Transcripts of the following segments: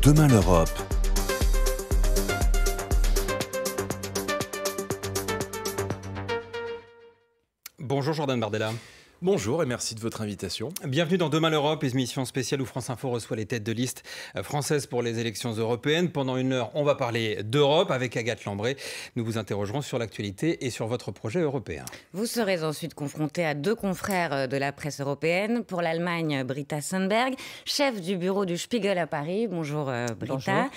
Demain l'Europe. Bonjour Jordan Bardella. Bonjour et merci de votre invitation. Bienvenue dans Demain l'Europe, émission spéciale où France Info reçoit les têtes de liste françaises pour les élections européennes. Pendant une heure, on va parler d'Europe avec Agathe Lambré. Nous vous interrogerons sur l'actualité et sur votre projet européen. Vous serez ensuite confronté à deux confrères de la presse européenne. Pour l'Allemagne, Britta Sundberg, chef du bureau du Spiegel à Paris. Bonjour Britta. Bonjour.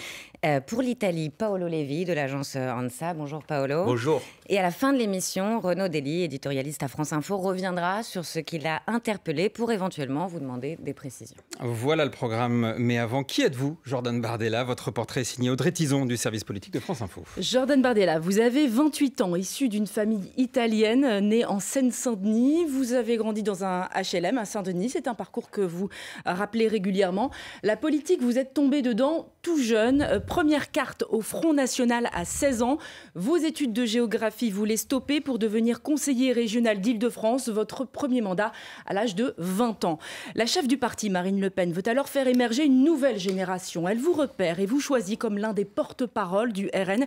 Pour l'Italie, Paolo Levi de l'agence ANSA. Bonjour Paolo. Bonjour. Et à la fin de l'émission, Renaud Dely, éditorialiste à France Info, reviendra sur ce qui l'a interpellé pour éventuellement vous demander des précisions. Voilà le programme. Mais avant, qui êtes-vous, Jordan Bardella? Votre portrait est signé Audrey Tison du service politique de France Info. Jordan Bardella, vous avez 28 ans, issu d'une famille italienne, née en Seine-Saint-Denis. Vous avez grandi dans un HLM à Saint-Denis. C'est un parcours que vous rappelez régulièrement. La politique, vous êtes tombé dedans tout jeune. Première carte au Front National à 16 ans. Vos études de géographie, vous les stoppez pour devenir conseiller régional d'Île-de-France. Votre premier mandat à l'âge de 20 ans. La chef du parti, Marine Le Pen, veut alors faire émerger une nouvelle génération. Elle vous repère et vous choisit comme l'un des porte-parole du RN.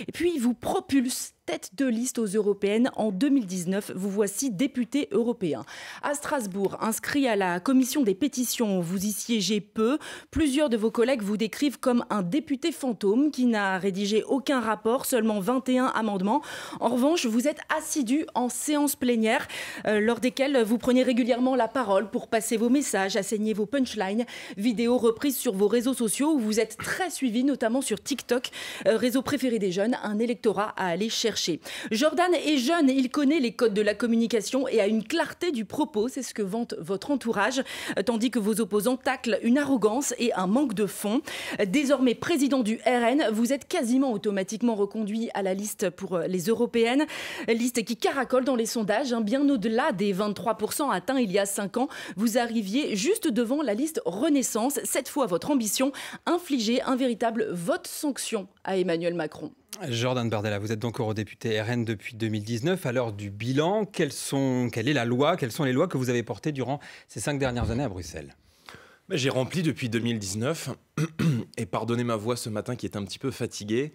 Et puis, vous propulse tête de liste aux européennes en 2019. Vous voici député européen. À Strasbourg, inscrit à la commission des pétitions, vous y siégez peu. Plusieurs de vos collègues vous décrivent comme un député fantôme qui n'a rédigé aucun rapport, seulement 21 amendements. En revanche, vous êtes assidu en séances plénières, lors desquelles vous prenez régulièrement la parole pour passer vos messages, asséner vos punchlines, vidéos reprises sur vos réseaux sociaux où vous êtes très suivi, notamment sur TikTok, réseau préféré des jeunes, un électorat à aller chercher. Jordan est jeune, il connaît les codes de la communication et a une clarté du propos, c'est ce que vante votre entourage, tandis que vos opposants taclent une arrogance et un manque de fond. Désormais président du RN, vous êtes quasiment automatiquement reconduit à la liste pour les européennes, liste qui caracole dans les sondages, bien au-delà des 23% atteints il y a 5 ans. Vous arriviez juste devant la liste Renaissance. Cette fois, votre ambition, infliger un véritable vote sanction à Emmanuel Macron. Jordan Bardella, vous êtes donc eurodéputé RN depuis 2019. À l'heure du bilan, quelle est la loi, quelles sont les lois que vous avez portées durant ces 5 dernières années à Bruxelles? J'ai rempli depuis 2019, et pardonnez ma voix ce matin qui est un petit peu fatiguée,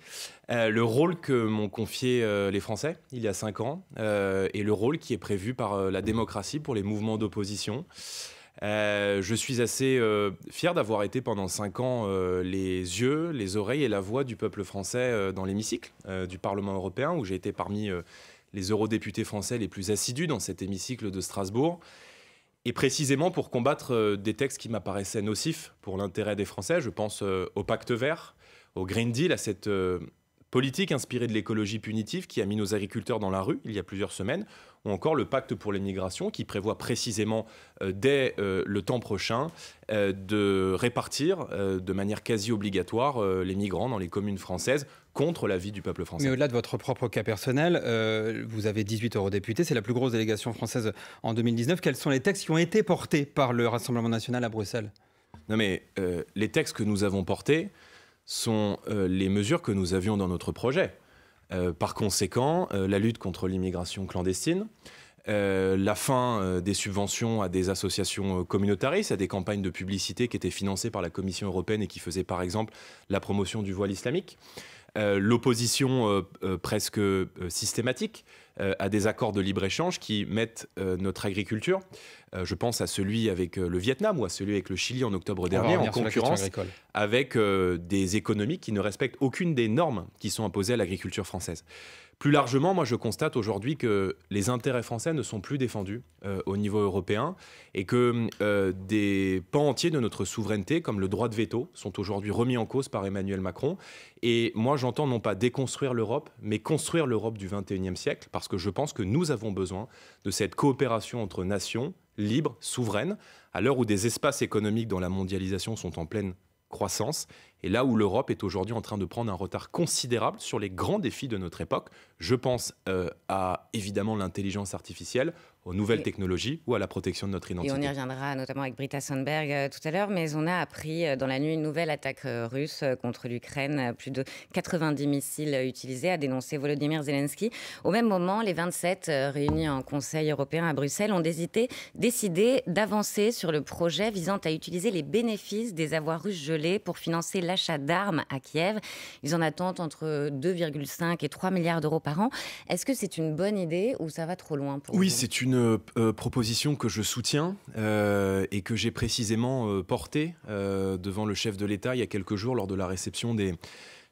le rôle que m'ont confié les Français il y a 5 ans, et le rôle qui est prévu par la démocratie pour les mouvements d'opposition. Je suis assez fier d'avoir été pendant 5 ans les yeux, les oreilles et la voix du peuple français dans l'hémicycle du Parlement européen, où j'ai été parmi les eurodéputés français les plus assidus dans cet hémicycle de Strasbourg. Et précisément pour combattre des textes qui m'apparaissaient nocifs pour l'intérêt des Français. Je pense au Pacte vert, au Green Deal, à cette politique inspirée de l'écologie punitive qui a mis nos agriculteurs dans la rue il y a plusieurs semaines, ou encore le Pacte pour les migrations qui prévoit précisément dès le temps prochain de répartir de manière quasi obligatoire les migrants dans les communes françaises contre l'avis du peuple français. Mais au-delà de votre propre cas personnel, vous avez 18 eurodéputés, c'est la plus grosse délégation française en 2019. Quels sont les textes qui ont été portés par le Rassemblement national à Bruxelles? Non mais les textes que nous avons portés sont les mesures que nous avions dans notre projet. Par conséquent, la lutte contre l'immigration clandestine, la fin des subventions à des associations communautaristes, à des campagnes de publicité qui étaient financées par la Commission européenne et qui faisaient par exemple la promotion du voile islamique, l'opposition presque systématique à des accords de libre-échange qui mettent notre agriculture, je pense à celui avec le Vietnam ou à celui avec le Chili en octobre dernier, en concurrence avec des économies qui ne respectent aucune des normes qui sont imposées à l'agriculture française. Plus largement, moi je constate aujourd'hui que les intérêts français ne sont plus défendus au niveau européen et que des pans entiers de notre souveraineté, comme le droit de veto, sont aujourd'hui remis en cause par Emmanuel Macron. Et moi j'entends non pas déconstruire l'Europe, mais construire l'Europe du XXIe siècle, parce que je pense que nous avons besoin de cette coopération entre nations libres, souveraines, à l'heure où des espaces économiques dans la mondialisation sont en pleine croissance, et là où l'Europe est aujourd'hui en train de prendre un retard considérable sur les grands défis de notre époque. Je pense à évidemment l'intelligence artificielle, aux nouvelles technologies ou à la protection de notre identité. Et on y reviendra notamment avec Britta Sundberg tout à l'heure, mais on a appris dans la nuit une nouvelle attaque russe contre l'Ukraine. Plus de 90 missiles utilisés, a dénoncé Volodymyr Zelensky. Au même moment, les 27 réunis en Conseil européen à Bruxelles ont décidé d'avancer sur le projet visant à utiliser les bénéfices des avoirs russes gelés pour financer l'achat d'armes à Kiev. Ils en attendent entre 2,5 et 3 milliards d'euros par an. Est-ce que c'est une bonne idée ou ça va trop loin pour vous ? Oui, c'est une proposition que je soutiens et que j'ai précisément portée devant le chef de l'État il y a quelques jours lors de la réception des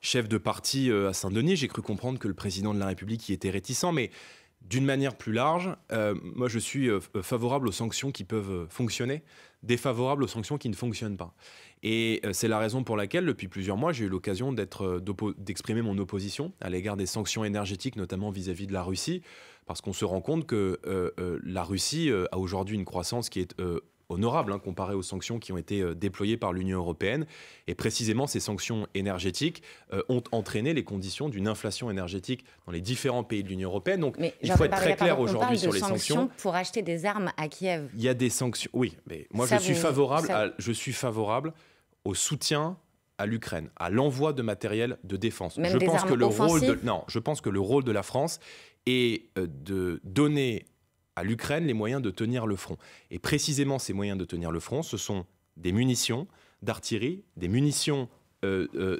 chefs de parti à Saint-Denis. J'ai cru comprendre que le président de la République y était réticent, mais d'une manière plus large, moi je suis favorable aux sanctions qui peuvent fonctionner, défavorable aux sanctions qui ne fonctionnent pas. Et c'est la raison pour laquelle, depuis plusieurs mois, j'ai eu l'occasion d'exprimer mon opposition à l'égard des sanctions énergétiques, notamment vis-à-vis de la Russie, parce qu'on se rend compte que la Russie a aujourd'hui une croissance qui est honorable comparée aux sanctions qui ont été déployées par l'Union européenne. Et précisément, ces sanctions énergétiques ont entraîné les conditions d'une inflation énergétique dans les différents pays de l'Union européenne. Donc, il faut être très clair aujourd'hui sur les sanctions. Pour acheter des armes à Kiev. Il y a des sanctions, oui, mais moi je suis favorable au soutien à l'Ukraine, à l'envoi de matériel de défense. Même je pense que le rôle de la France est de donner à l'Ukraine les moyens de tenir le front. Et précisément, ces moyens de tenir le front, ce sont des munitions d'artillerie, des munitions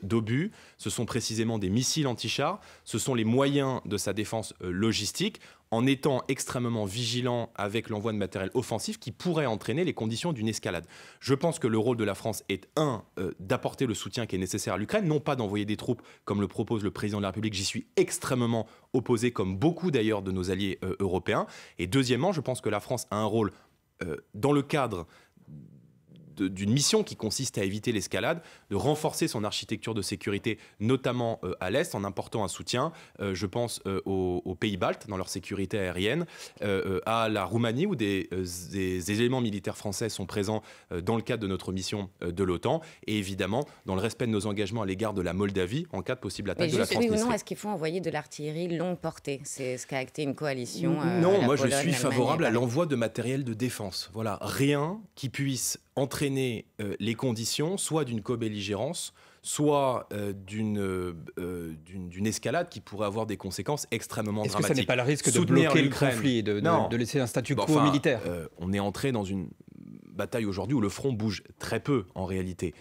d'obus, ce sont précisément des missiles anti-chars, ce sont les moyens de sa défense logistique, en étant extrêmement vigilant avec l'envoi de matériel offensif qui pourrait entraîner les conditions d'une escalade. Je pense que le rôle de la France est, d'apporter le soutien qui est nécessaire à l'Ukraine, non pas d'envoyer des troupes comme le propose le président de la République. J'y suis extrêmement opposé, comme beaucoup d'ailleurs de nos alliés européens. Et deuxièmement, je pense que la France a un rôle dans le cadre d'une mission qui consiste à éviter l'escalade, de renforcer son architecture de sécurité, notamment à l'Est, en apportant un soutien, je pense, aux pays baltes dans leur sécurité aérienne, à la Roumanie, où des éléments militaires français sont présents dans le cadre de notre mission de l'OTAN, et évidemment dans le respect de nos engagements à l'égard de la Moldavie, en cas de possible attaque de la Transnistrie. Oui ou non, est-ce qu'il faut envoyer de l'artillerie longue portée ? C'est ce qu'a acté une coalition. Non, moi je suis favorable à l'envoi de matériel de défense. Voilà, rien qui puisse entraîner les conditions soit d'une co-belligérance, soit d'une escalade qui pourrait avoir des conséquences extrêmement dramatiques. Est-ce que ça n'est pas le risque de bloquer le conflit, de laisser un statu quo militaire ? On est entré dans une bataille aujourd'hui où le front bouge très peu en réalité.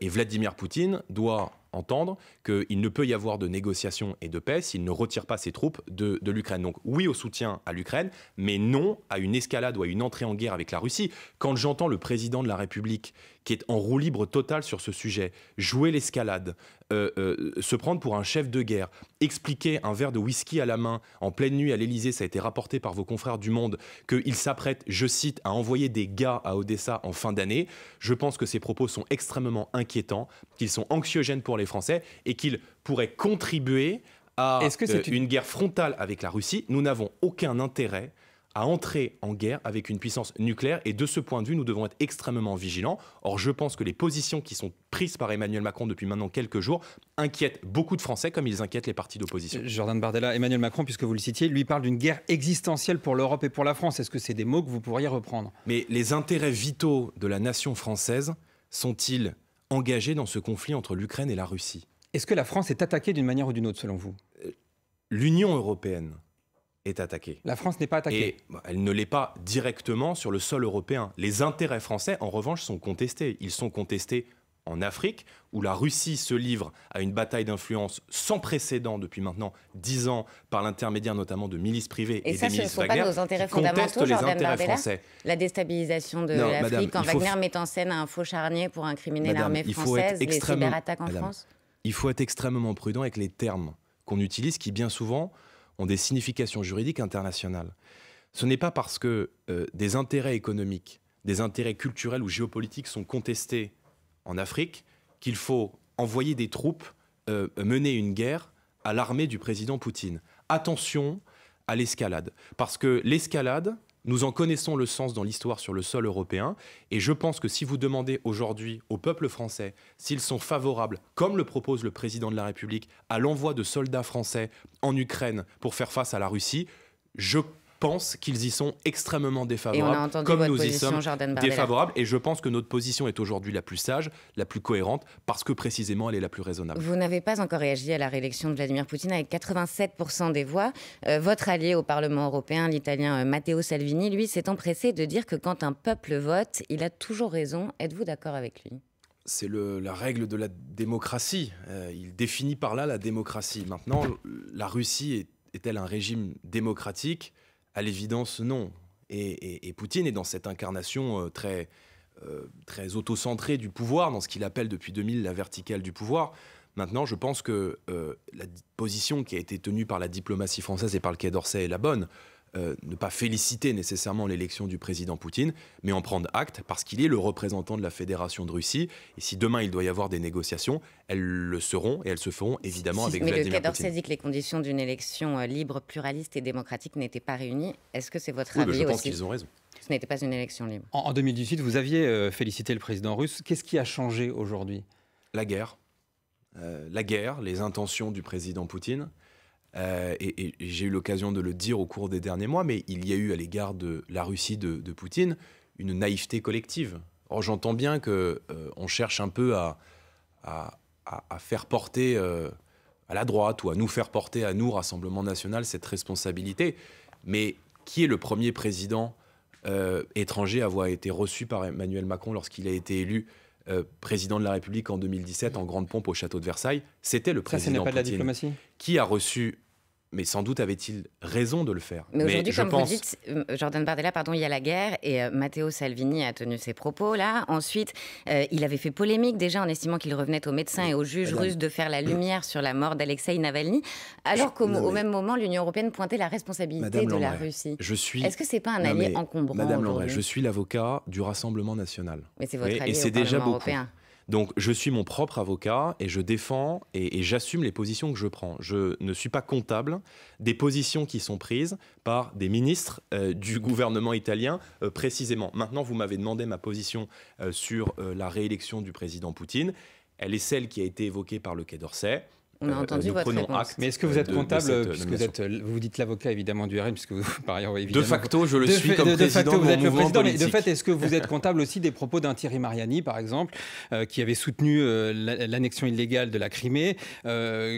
Et Vladimir Poutine doit entendre qu'il ne peut y avoir de négociations et de paix s'il ne retire pas ses troupes de l'Ukraine. Donc oui au soutien à l'Ukraine, mais non à une escalade ou à une entrée en guerre avec la Russie. Quand j'entends le président de la République, qui est en roue libre totale sur ce sujet, jouer l'escalade, se prendre pour un chef de guerre, expliquer un verre de whisky à la main en pleine nuit à l'Élysée, ça a été rapporté par vos confrères du Monde, qu'il s'apprête, je cite, à envoyer des gars à Odessa en fin d'année, je pense que ces propos sont extrêmement inquiétants, qu'ils sont anxiogènes pour les Français et qu'ils pourraient contribuer à une guerre frontale avec la Russie. Nous n'avons aucun intérêt à entrer en guerre avec une puissance nucléaire et de ce point de vue, nous devons être extrêmement vigilants. Or, je pense que les positions qui sont prises par Emmanuel Macron depuis maintenant quelques jours inquiètent beaucoup de Français comme ils inquiètent les partis d'opposition. Jordan Bardella, Emmanuel Macron, puisque vous le citiez, lui parle d'une guerre existentielle pour l'Europe et pour la France. Est-ce que c'est des mots que vous pourriez reprendre ? Mais les intérêts vitaux de la nation française sont-ils engagés dans ce conflit entre l'Ukraine et la Russie ? Est-ce que la France est attaquée d'une manière ou d'une autre, selon vous ? L'Union européenne est attaquée. La France n'est pas attaquée. Et elle ne l'est pas directement sur le sol européen. Les intérêts français, en revanche, sont contestés. Ils sont contestés en Afrique, où la Russie se livre à une bataille d'influence sans précédent depuis maintenant 10 ans, par l'intermédiaire notamment de milices privées et des milices Wagner, qui contestent les intérêts français. La déstabilisation de l'Afrique, quand Wagner met en scène un faux charnier pour incriminer l'armée française, les cyberattaques en France. Il faut être extrêmement prudent avec les termes qu'on utilise, qui bien souvent ont des significations juridiques internationales. Ce n'est pas parce que des intérêts économiques, des intérêts culturels ou géopolitiques sont contestés en Afrique qu'il faut envoyer des troupes mener une guerre à l'armée du président Poutine. Attention à l'escalade, parce que l'escalade, nous en connaissons le sens dans l'histoire sur le sol européen, et je pense que si vous demandez aujourd'hui au peuple français s'ils sont favorables, comme le propose le président de la République, à l'envoi de soldats français en Ukraine pour faire face à la Russie, je pensent qu'ils y sont extrêmement défavorables, et on a entendu comme votre nous y position, sommes Jordan Bardella. défavorables. Et je pense que notre position est aujourd'hui la plus sage, la plus cohérente, parce que précisément elle est la plus raisonnable. Vous n'avez pas encore réagi à la réélection de Vladimir Poutine avec 87% des voix. Votre allié au Parlement européen, l'Italien Matteo Salvini, lui, s'est empressé de dire que quand un peuple vote, il a toujours raison. Êtes-vous d'accord avec lui ? C'est la règle de la démocratie. Il définit par là la démocratie. Maintenant, la Russie est-elle un régime démocratique ? À l'évidence, non. Et Poutine est dans cette incarnation très autocentrée du pouvoir, dans ce qu'il appelle depuis 2000 la verticale du pouvoir. Maintenant, je pense que la position qui a été tenue par la diplomatie française et par le Quai d'Orsay est la bonne. Ne pas féliciter nécessairement l'élection du président Poutine, mais en prendre acte parce qu'il est le représentant de la Fédération de Russie. Et si demain il doit y avoir des négociations, elles le seront et elles se feront évidemment avec Vladimir Poutine. Mais le Quai d'Orsay dit que les conditions d'une élection libre, pluraliste et démocratique n'étaient pas réunies. Est-ce que c'est votre avis aussi ? Je pense qu'ils ont raison. Ce n'était pas une élection libre. En 2018, vous aviez félicité le président russe. Qu'est-ce qui a changé aujourd'hui ? La guerre, les intentions du président Poutine. Et j'ai eu l'occasion de le dire au cours des derniers mois, mais il y a eu à l'égard de la Russie de Poutine une naïveté collective. Or, j'entends bien qu'on cherche un peu à faire porter à la droite ou à nous faire porter à nous, Rassemblement National, cette responsabilité. Mais qui est le premier président étranger à avoir été reçu par Emmanuel Macron lorsqu'il a été élu président de la République en 2017 en grande pompe au château de Versailles? C'était le président ce n'est pas Poutine. de la diplomatie. Qui a reçu, mais sans doute avait-il raison de le faire. Mais aujourd'hui, comme vous dites, Jordan Bardella, il y a la guerre et Matteo Salvini a tenu ses propos là. Ensuite, il avait fait polémique déjà en estimant qu'il revenait aux médecins et aux juges russes de faire la lumière sur la mort d'Alexeï Navalny, alors qu'au même moment, l'Union européenne pointait la responsabilité de la Russie. Est-ce que c'est pas un allié encombrant Madame Lambray, aujourd'hui ? je suis l'avocat du Rassemblement National. Mais c'est votre allié et c'est au déjà Parlement beaucoup. européen. Donc, je suis mon propre avocat et je défends et j'assume les positions que je prends. Je ne suis pas comptable des positions qui sont prises par des ministres du gouvernement italien précisément. Maintenant, vous m'avez demandé ma position sur la réélection du président Poutine. Elle est celle qui a été évoquée par le Quai d'Orsay. On a entendu votre réponse. Mais est-ce que vous êtes comptable, puisque vous dites l'avocat évidemment du RN, puisque vous, par ailleurs, évidemment... De facto, je le suis comme président de mon mouvement politique. Mais de fait, est-ce que vous êtes comptable aussi des propos d'un Thierry Mariani, par exemple, qui avait soutenu l'annexion illégale de la Crimée,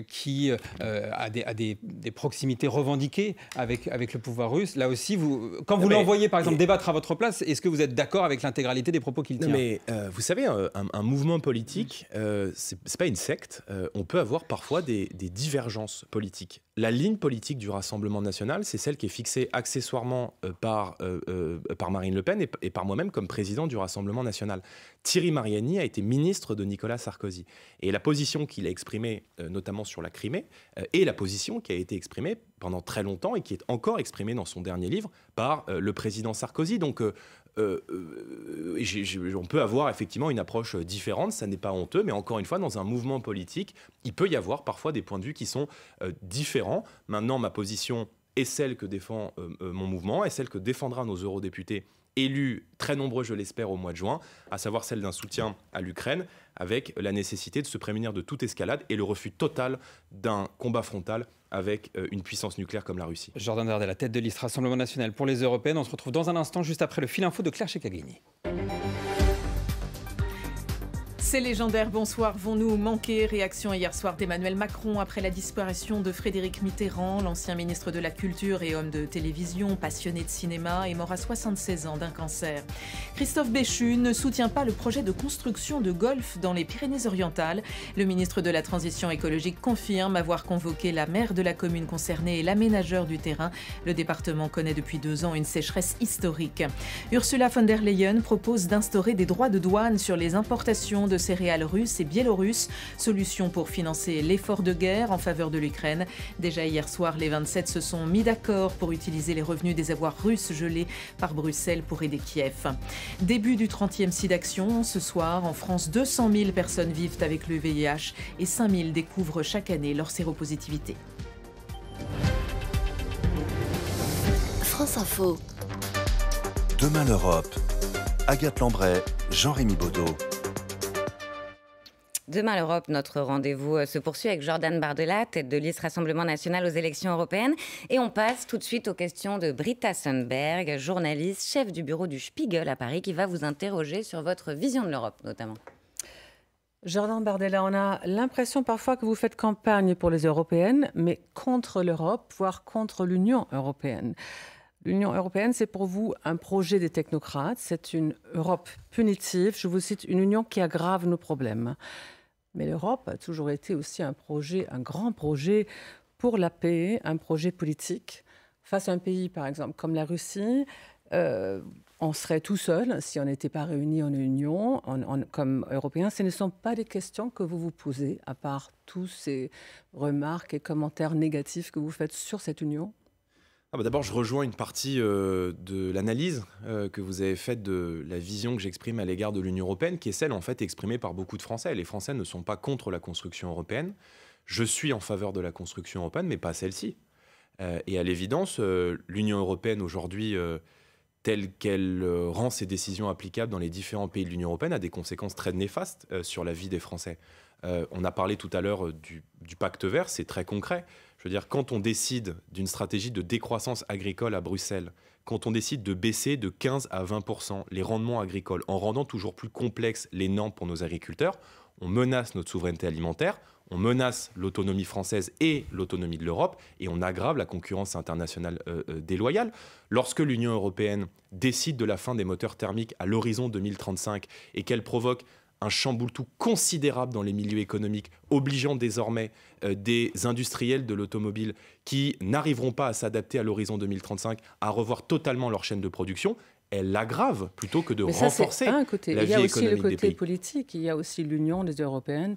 qui a des proximités revendiquées avec le pouvoir russe? Là aussi, quand vous l'envoyez, par exemple, débattre à votre place, est-ce que vous êtes d'accord avec l'intégralité des propos qu'il tient? Mais vous savez, un mouvement politique, c'est pas une secte. On peut avoir parfois des divergences politiques. La ligne politique du Rassemblement National, c'est celle qui est fixée accessoirement par Marine Le Pen et par moi-même comme président du Rassemblement National. Thierry Mariani a été ministre de Nicolas Sarkozy. Et la position qu'il a exprimée, notamment sur la Crimée, est la position qui a été exprimée pendant très longtemps et qui est encore exprimée dans son dernier livre par le président Sarkozy. Donc, on peut avoir effectivement une approche différente, ça n'est pas honteux, mais encore une fois, dans un mouvement politique, il peut y avoir parfois des points de vue qui sont différents. Maintenant, ma position est celle que défend mon mouvement, est celle que défendra nos eurodéputés élus, très nombreux je l'espère, au mois de juin, à savoir celle d'un soutien à l'Ukraine, avec la nécessité de se prémunir de toute escalade et le refus total d'un combat frontal avec une puissance nucléaire comme la Russie. Jordan Bardella, la tête de liste Rassemblement National pour les Européennes. On se retrouve dans un instant, juste après le fil info de Claire Checaglini. Ces légendaires bonsoirs vont nous manquer. Réaction hier soir d'Emmanuel Macron après la disparition de Frédéric Mitterrand. L'ancien ministre de la Culture et homme de télévision, passionné de cinéma, est mort à 76 ans d'un cancer. Christophe Béchu ne soutient pas le projet de construction de golf dans les Pyrénées-Orientales. Le ministre de la Transition écologique confirme avoir convoqué la maire de la commune concernée et l'aménageur du terrain. Le département connaît depuis 2 ans une sécheresse historique. Ursula von der Leyen propose d'instaurer des droits de douane sur les importations de céréales russes et biélorusses, solution pour financer l'effort de guerre en faveur de l'Ukraine. Déjà hier soir, les 27 se sont mis d'accord pour utiliser les revenus des avoirs russes gelés par Bruxelles pour aider Kiev. Début du 30e SIDAction. Ce soir, en France, 200 000 personnes vivent avec le VIH et 5 000 découvrent chaque année leur séropositivité. France Info. Demain l'Europe. Agathe Lambray, Jean-Rémy Baudot. Demain l'Europe, notre rendez-vous se poursuit avec Jordan Bardella, tête de liste Rassemblement National aux élections européennes. Et on passe tout de suite aux questions de Britta Sundberg, journaliste, chef du bureau du Spiegel à Paris, qui va vous interroger sur votre vision de l'Europe notamment. Jordan Bardella, on a l'impression parfois que vous faites campagne pour les européennes, mais contre l'Europe, voire contre l'Union européenne. L'Union européenne, c'est pour vous un projet des technocrates, c'est une Europe punitive, je vous cite, une union qui aggrave nos problèmes. Mais l'Europe a toujours été aussi un projet, un grand projet pour la paix, un projet politique. Face à un pays, par exemple, comme la Russie, on serait tout seul si on n'était pas réunis en union, comme Européens. Ce ne sont pas des questions que vous vous posez, à part tous ces remarques et commentaires négatifs que vous faites sur cette union. D'abord, je rejoins une partie de l'analyse que vous avez faite de la vision que j'exprime à l'égard de l'Union européenne, qui est celle en fait exprimée par beaucoup de Français. Les Français ne sont pas contre la construction européenne. Je suis en faveur de la construction européenne, mais pas celle-ci. Et à l'évidence, l'Union européenne aujourd'hui, telle qu'elle rend ses décisions applicables dans les différents pays de l'Union européenne, a des conséquences très néfastes sur la vie des Français. On a parlé tout à l'heure du pacte vert, c'est très concret. Je veux dire, quand on décide d'une stratégie de décroissance agricole à Bruxelles, quand on décide de baisser de 15 à 20% les rendements agricoles en rendant toujours plus complexes les normes pour nos agriculteurs, on menace notre souveraineté alimentaire, on menace l'autonomie française et l'autonomie de l'Europe et on aggrave la concurrence internationale déloyale. Lorsque l'Union européenne décide de la fin des moteurs thermiques à l'horizon 2035 et qu'elle provoque un chamboule-tout considérable dans les milieux économiques, obligeant désormais des industriels de l'automobile qui n'arriveront pas à s'adapter à l'horizon 2035 à revoir totalement leur chaîne de production, elle l'aggrave plutôt que de renforcer la vie économique des pays. Il y a aussi le côté politique, il y a aussi l'union des Européens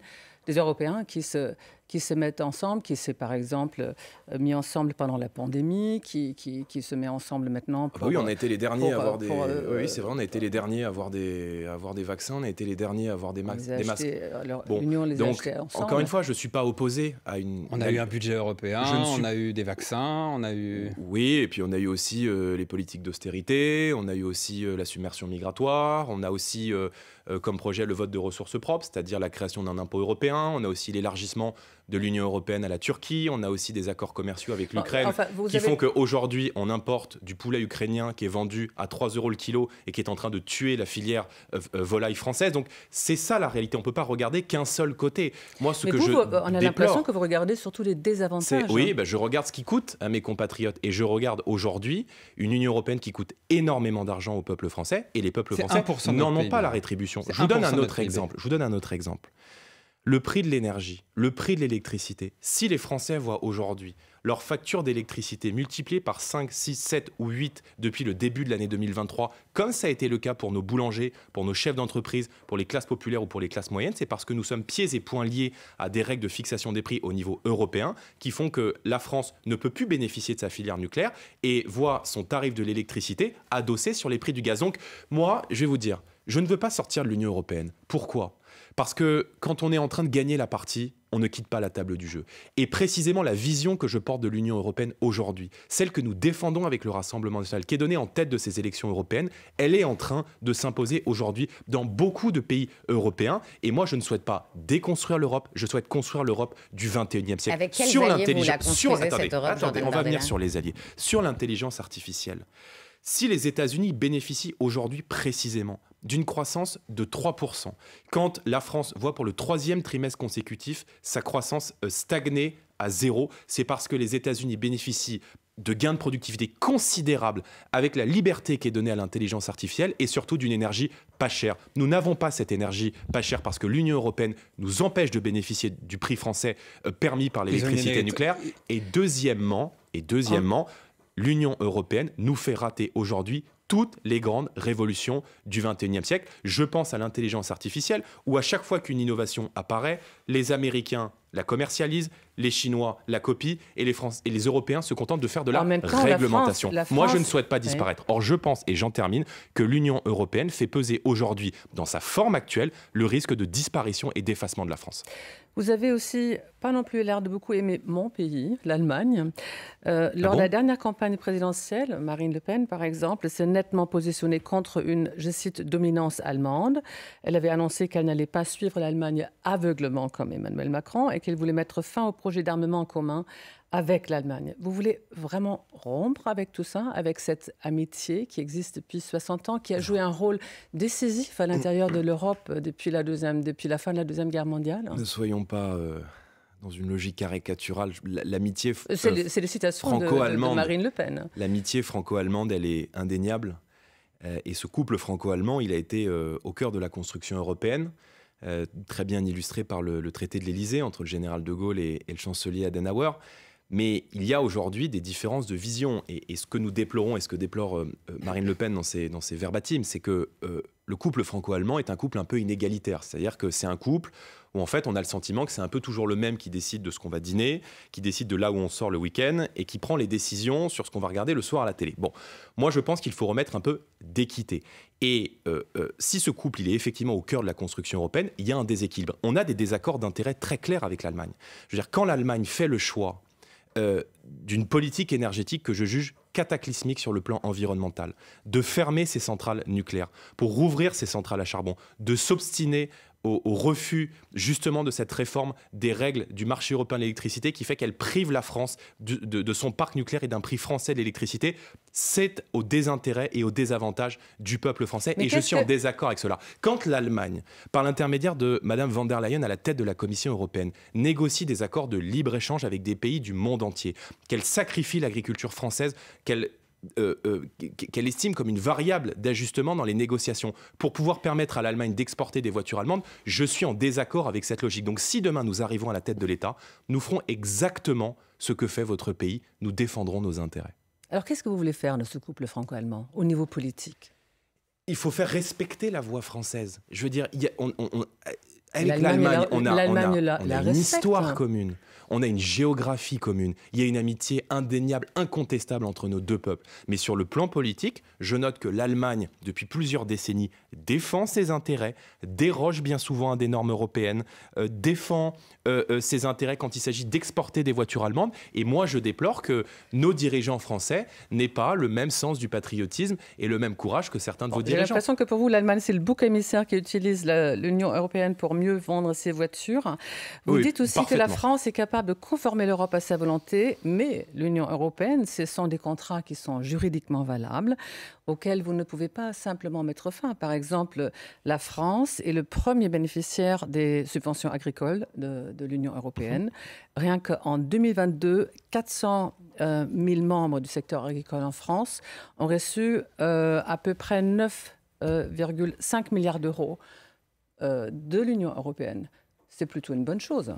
qui se mettent ensemble, qui s'est par exemple mis ensemble pendant la pandémie, qui se met ensemble maintenant. Oui, on a été les derniers à avoir des. Oui, c'est vrai, on a été les derniers à avoir des vaccins, on a été les derniers à avoir des masques. L'Union les a achetés ensemble. Encore une fois, je ne suis pas opposé à une. On a eu un budget européen, on a eu des vaccins, on a eu. Oui, et puis on a eu aussi les politiques d'austérité, on a eu aussi la submersion migratoire, on a aussi comme projet le vote de ressources propres, c'est-à-dire la création d'un impôt européen, on a aussi l'élargissement de l'Union européenne à la Turquie, on a aussi des accords commerciaux avec l'Ukraine font qu'aujourd'hui on importe du poulet ukrainien qui est vendu à 3 € le kilo et qui est en train de tuer la filière volaille française. Donc c'est ça la réalité, on ne peut pas regarder qu'un seul côté. Moi, on a l'impression que vous regardez surtout les désavantages. Oui, je regarde ce qui coûte à mes compatriotes et je regarde aujourd'hui une Union européenne qui coûte énormément d'argent au peuple français et les peuples français n'en ont pas la rétribution. Je vous donne un autre exemple. Le prix de l'énergie, le prix de l'électricité. Si les Français voient aujourd'hui leur facture d'électricité multipliée par 5, 6, 7 ou 8 depuis le début de l'année 2023, comme ça a été le cas pour nos boulangers, pour nos chefs d'entreprise, pour les classes populaires ou pour les classes moyennes, c'est parce que nous sommes pieds et poings liés à des règles de fixation des prix au niveau européen qui font que la France ne peut plus bénéficier de sa filière nucléaire et voit son tarif de l'électricité adossé sur les prix du gaz. Donc moi, je vais vous dire, je ne veux pas sortir de l'Union européenne. Pourquoi ? Parce que quand on est en train de gagner la partie, on ne quitte pas la table du jeu. Et précisément la vision que je porte de l'Union européenne aujourd'hui, celle que nous défendons avec le Rassemblement national, qui est donnée en tête de ces élections européennes, elle est en train de s'imposer aujourd'hui dans beaucoup de pays européens. Et moi, je ne souhaite pas déconstruire l'Europe, je souhaite construire l'Europe du 21e siècle. Avec quels alliés vous la construisez, cette Europe, attendez, on va venir sur les alliés. Sur l'intelligence artificielle. Si les États-Unis bénéficient aujourd'hui précisément d'une croissance de 3%, quand la France voit pour le 3e trimestre consécutif sa croissance stagner à 0, c'est parce que les États-Unis bénéficient de gains de productivité considérables avec la liberté qui est donnée à l'intelligence artificielle et surtout d'une énergie pas chère. Nous n'avons pas cette énergie pas chère parce que l'Union européenne nous empêche de bénéficier du prix français permis par l'électricité nucléaire. Et deuxièmement, l'Union européenne nous fait rater aujourd'hui toutes les grandes révolutions du XXIe siècle. Je pense à l'intelligence artificielle, où à chaque fois qu'une innovation apparaît, les Américains la commercialise, les Chinois la copient et les Européens se contentent de faire de la temps, réglementation. la France, Moi, je ne souhaite pas disparaître. Or, je pense, et j'en termine, que l'Union européenne fait peser aujourd'hui, dans sa forme actuelle, le risque de disparition et d'effacement de la France. Vous avez aussi pas non plus l'air de beaucoup aimer mon pays, l'Allemagne. Lors de la dernière campagne présidentielle, Marine Le Pen, par exemple, s'est nettement positionnée contre une, je cite, dominance allemande. Elle avait annoncé qu'elle n'allait pas suivre l'Allemagne aveuglement comme Emmanuel Macron et qu'elle voulait mettre fin au projet d'armement commun avec l'Allemagne. Vous voulez vraiment rompre avec tout ça, avec cette amitié qui existe depuis 60 ans, qui a joué un rôle décisif à l'intérieur de l'Europe depuis la fin de la Deuxième Guerre mondiale? Ne soyons pas dans une logique caricaturale. L'amitié c'est les citations de Marine Le Pen. L'amitié franco-allemande, elle est indéniable. Et ce couple franco-allemand, il a été au cœur de la construction européenne, très bien illustré par le traité de l'Élysée entre le général de Gaulle et le chancelier Adenauer. Mais il y a aujourd'hui des différences de vision. Et ce que nous déplorons et ce que déplore Marine Le Pen dans ses verbatims, c'est que le couple franco-allemand est un couple un peu inégalitaire. C'est-à-dire que c'est un couple où en fait on a le sentiment que c'est un peu toujours le même qui décide de ce qu'on va dîner, qui décide de là où on sort le week-end et qui prend les décisions sur ce qu'on va regarder le soir à la télé. Bon, moi je pense qu'il faut remettre un peu d'équité. Et si ce couple il est effectivement au cœur de la construction européenne, il y a un déséquilibre. On a des désaccords d'intérêt très clairs avec l'Allemagne. Je veux dire, quand l'Allemagne fait le choix d'une politique énergétique que je juge cataclysmique sur le plan environnemental, de fermer ses centrales nucléaires pour rouvrir ses centrales à charbon, de s'obstiner au refus justement de cette réforme des règles du marché européen de l'électricité qui fait qu'elle prive la France de son parc nucléaire et d'un prix français de l'électricité, c'est au désintérêt et au désavantage du peuple français. Et je suis en désaccord avec cela. Quand l'Allemagne, par l'intermédiaire de Mme von der Leyen à la tête de la Commission européenne, négocie des accords de libre-échange avec des pays du monde entier, qu'elle sacrifie l'agriculture française, qu'elle estime comme une variable d'ajustement dans les négociations pour pouvoir permettre à l'Allemagne d'exporter des voitures allemandes, je suis en désaccord avec cette logique. Donc si demain nous arrivons à la tête de l'État, nous ferons exactement ce que fait votre pays, nous défendrons nos intérêts. Alors qu'est-ce que vous voulez faire de ce couple franco-allemand au niveau politique? Il faut faire respecter la voix française. Je veux dire, avec l'Allemagne, on a une histoire commune. On a une géographie commune. Il y a une amitié indéniable, incontestable entre nos deux peuples. Mais sur le plan politique, je note que l'Allemagne, depuis plusieurs décennies, défend ses intérêts, déroge bien souvent à des normes européennes, défend ses intérêts quand il s'agit d'exporter des voitures allemandes. Et moi, je déplore que nos dirigeants français n'aient pas le même sens du patriotisme et le même courage que certains de vos dirigeants. J'ai l'impression que pour vous, l'Allemagne, c'est le bouc émissaire qui utilise l'Union européenne pour mieux vendre ses voitures. Vous dites aussi que la France est capable de conformer l'Europe à sa volonté, mais l'Union européenne, ce sont des contrats qui sont juridiquement valables, auxquels vous ne pouvez pas simplement mettre fin. Par exemple, la France est le premier bénéficiaire des subventions agricoles de l'Union européenne. Rien qu'en 2022, 400 000 membres du secteur agricole en France ont reçu à peu près 9,5 milliards d'euros de l'Union européenne. C'est plutôt une bonne chose.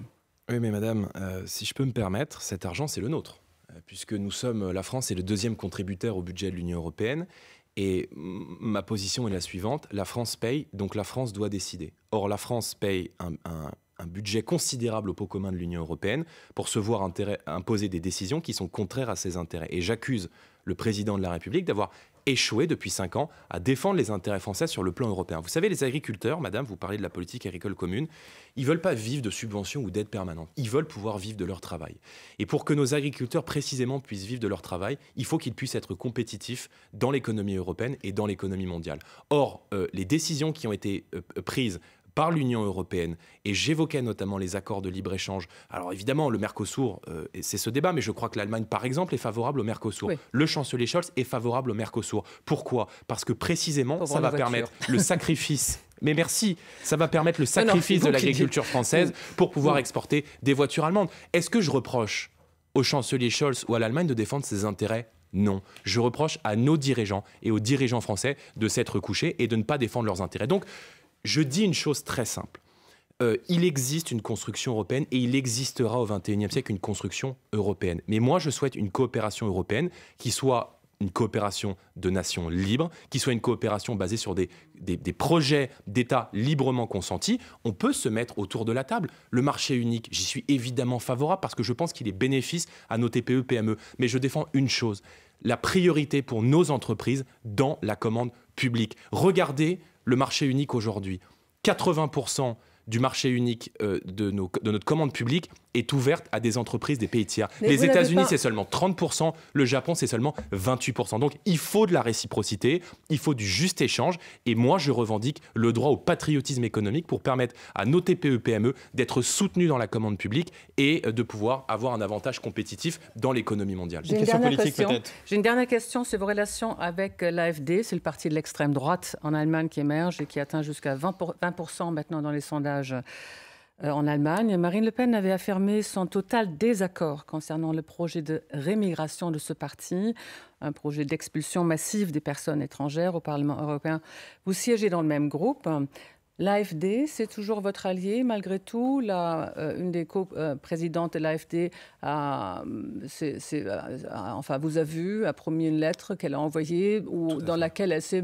Oui, mais madame, si je peux me permettre, cet argent, c'est le nôtre. Puisque la France est le deuxième contributeur au budget de l'Union européenne. Et ma position est la suivante, la France paye, donc la France doit décider. Or, la France paye un budget considérable au pot commun de l'Union européenne pour se voir imposer des décisions qui sont contraires à ses intérêts. Et j'accuse le président de la République d'avoir échoué depuis 5 ans à défendre les intérêts français sur le plan européen. Vous savez, les agriculteurs, madame, vous parlez de la politique agricole commune, ils ne veulent pas vivre de subventions ou d'aides permanentes. Ils veulent pouvoir vivre de leur travail. Et pour que nos agriculteurs, précisément, puissent vivre de leur travail, il faut qu'ils puissent être compétitifs dans l'économie européenne et dans l'économie mondiale. Or, les décisions qui ont été prises par l'Union européenne, et j'évoquais notamment les accords de libre-échange. Alors évidemment, le Mercosur, c'est ce débat, mais je crois que l'Allemagne, par exemple, est favorable au Mercosur. Oui. Le chancelier Scholz est favorable au Mercosur. Pourquoi? Parce que précisément, ça va permettre le sacrifice... Mais merci, ça va permettre le sacrifice de l'agriculture française pour pouvoir exporter des voitures allemandes. Est-ce que je reproche au chancelier Scholz ou à l'Allemagne de défendre ses intérêts? Non. Je reproche à nos dirigeants et aux dirigeants français de s'être couchés et de ne pas défendre leurs intérêts. Donc, je dis une chose très simple. Il existe une construction européenne et il existera au XXIe siècle une construction européenne. Mais moi, je souhaite une coopération européenne qui soit une coopération de nations libres, qui soit une coopération basée sur des des projets d'État librement consentis, on peut se mettre autour de la table. Le marché unique, j'y suis évidemment favorable parce que je pense qu'il est bénéfice à nos TPE, PME. Mais je défends une chose, la priorité pour nos entreprises dans la commande publique. Regardez le marché unique aujourd'hui. 80% du marché unique de notre commande publique est ouverte à des entreprises des pays tiers. Mais les États-Unis, c'est seulement 30%, le Japon, c'est seulement 28%. Donc, il faut de la réciprocité, il faut du juste échange. Et moi, je revendique le droit au patriotisme économique pour permettre à nos TPE-PME d'être soutenus dans la commande publique et de pouvoir avoir un avantage compétitif dans l'économie mondiale. J'ai une dernière question sur vos relations avec l'AfD. C'est le parti de l'extrême droite en Allemagne qui émerge et qui atteint jusqu'à 20% maintenant dans les sondages en Allemagne. Marine Le Pen avait affirmé son total désaccord concernant le projet de rémigration de ce parti, un projet d'expulsion massive des personnes étrangères au Parlement européen. Vous siégez dans le même groupe. L'AfD, c'est toujours votre allié malgré tout. Une des co-présidentes de l'AfD vous a vu, a promis une lettre qu'elle a envoyée dans laquelle elle s'est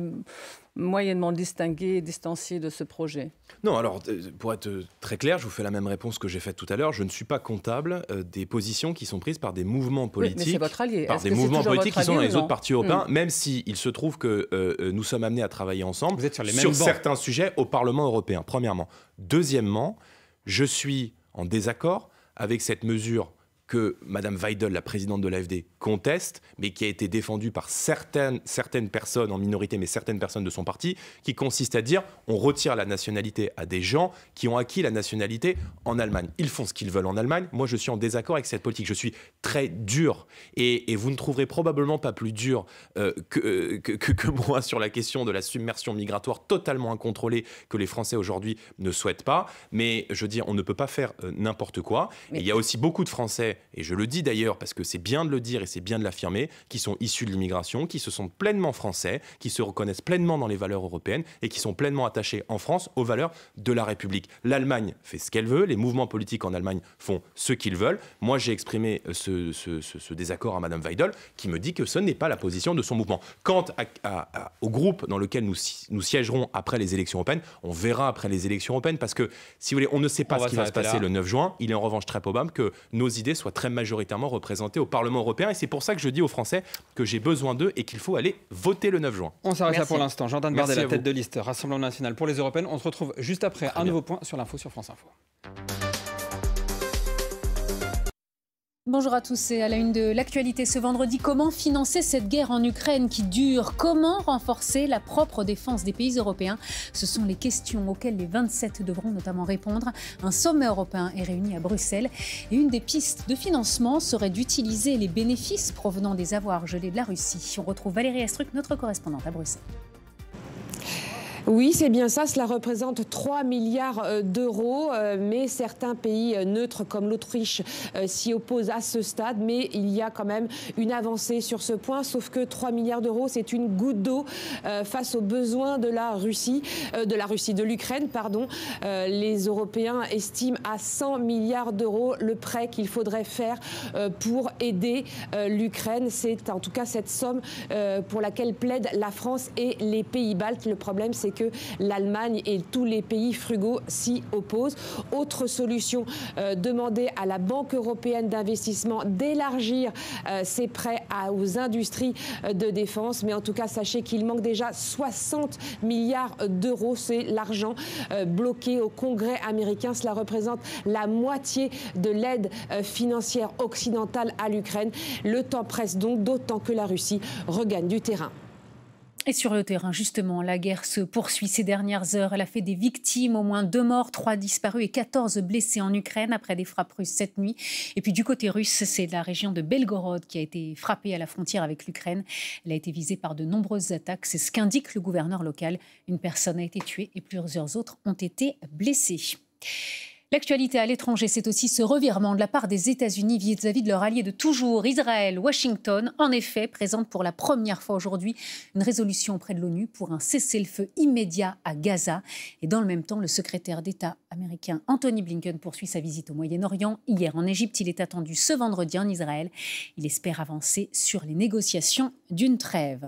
moyennement distinguée et distanciée de ce projet. Non, alors, pour être très clair, je vous fais la même réponse que j'ai faite tout à l'heure. Je ne suis pas comptable des positions qui sont prises par des mouvements politiques. Oui, mais c'est votre allié. Par des mouvements politiques qui sont dans les autres partis européens, même s'il se trouve que nous sommes amenés à travailler ensemble sur certains sujets au Parlement européen, premièrement. Deuxièmement, je suis en désaccord avec cette mesure que Mme Weidel, la présidente de l'AfD, conteste, mais qui a été défendue par certaines personnes en minorité, mais certaines personnes de son parti, qui consiste à dire on retire la nationalité à des gens qui ont acquis la nationalité en Allemagne. Ils font ce qu'ils veulent en Allemagne. Moi, je suis en désaccord avec cette politique. Je suis très dur. Et vous ne trouverez probablement pas plus dur que moi sur la question de la submersion migratoire totalement incontrôlée que les Français aujourd'hui ne souhaitent pas. Mais je veux dire, on ne peut pas faire n'importe quoi. Et il y a aussi beaucoup de Français, et je le dis d'ailleurs parce que c'est bien de le dire et c'est bien de l'affirmer, qui sont issus de l'immigration, qui se sentent pleinement français, qui se reconnaissent pleinement dans les valeurs européennes et qui sont pleinement attachés en France aux valeurs de la République. L'Allemagne fait ce qu'elle veut, les mouvements politiques en Allemagne font ce qu'ils veulent. Moi, j'ai exprimé ce désaccord à Mme Weidel qui me dit que ce n'est pas la position de son mouvement. Quant au groupe dans lequel nous siégerons après les élections européennes, on verra après les élections européennes parce que, si vous voulez, on ne sait pas ce qui va se passer le 9 juin. Il est en revanche très probable que nos idées soient très majoritairement représentées au Parlement européen et c'est pour ça que je dis aux Français que j'ai besoin d'eux et qu'il faut aller voter le 9 juin. On s'arrête là pour l'instant. Jordan Bardella, tête de liste Rassemblement national pour les européennes. On se retrouve juste après un nouveau point sur l'info sur France Info. Bonjour à tous, et à la une de l'actualité ce vendredi, comment financer cette guerre en Ukraine qui dure? Comment renforcer la propre défense des pays européens? Ce sont les questions auxquelles les 27 devront notamment répondre. Un sommet européen est réuni à Bruxelles et une des pistes de financement serait d'utiliser les bénéfices provenant des avoirs gelés de la Russie. On retrouve Valérie Estruc, notre correspondante à Bruxelles. Oui, c'est bien ça. Cela représente 3 milliards d'euros. Mais certains pays neutres comme l'Autriche s'y opposent à ce stade. Mais il y a quand même une avancée sur ce point. Sauf que 3 milliards d'euros, c'est une goutte d'eau face aux besoins de de l'Ukraine, pardon. Les Européens estiment à 100 milliards d'euros le prêt qu'il faudrait faire pour aider l'Ukraine. C'est en tout cas cette somme pour laquelle plaident la France et les pays baltes. Le problème, c'est que l'Allemagne et tous les pays frugaux s'y opposent. Autre solution, demander à la Banque européenne d'investissement d'élargir ses prêts aux industries de défense. Mais en tout cas, sachez qu'il manque déjà 60 milliards d'euros. C'est l'argent bloqué au Congrès américain. Cela représente la moitié de l'aide financière occidentale à l'Ukraine. Le temps presse donc, d'autant que la Russie regagne du terrain. Et sur le terrain, justement, la guerre se poursuit ces dernières heures. Elle a fait des victimes, au moins 2 morts, 3 disparus et 14 blessés en Ukraine après des frappes russes cette nuit. Et puis du côté russe, c'est la région de Belgorod qui a été frappée à la frontière avec l'Ukraine. Elle a été visée par de nombreuses attaques. C'est ce qu'indique le gouverneur local. Une personne a été tuée et plusieurs autres ont été blessés. L'actualité à l'étranger, c'est aussi ce revirement de la part des États-Unis vis-à-vis de leur allié de toujours, Israël. Washington, en effet, présente pour la première fois aujourd'hui une résolution auprès de l'ONU pour un cessez-le-feu immédiat à Gaza. Et dans le même temps, le secrétaire d'État américain Anthony Blinken poursuit sa visite au Moyen-Orient. Hier en Égypte, il est attendu ce vendredi en Israël. Il espère avancer sur les négociations d'une trêve.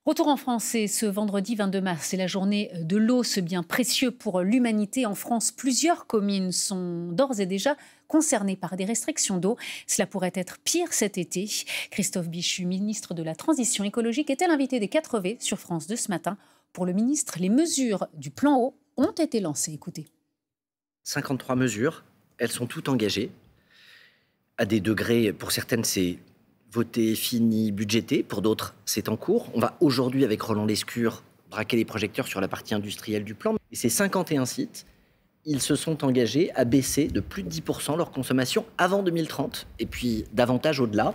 Retour en France, et ce vendredi 22 mars, c'est la journée de l'eau, ce bien précieux pour l'humanité. En France, plusieurs communes sont d'ores et déjà concernées par des restrictions d'eau. Cela pourrait être pire cet été. Christophe Béchu, ministre de la Transition écologique, était l'invité des 4V sur France 2 ce matin. Pour le ministre, les mesures du plan eau ont été lancées. Écoutez. 53 mesures, elles sont toutes engagées. À des degrés, pour certaines, c'est voté, fini, budgété. Pour d'autres, c'est en cours. On va aujourd'hui, avec Roland Lescure, braquer les projecteurs sur la partie industrielle du plan. Et ces 51 sites, ils se sont engagés à baisser de plus de 10% leur consommation avant 2030, et puis davantage au-delà.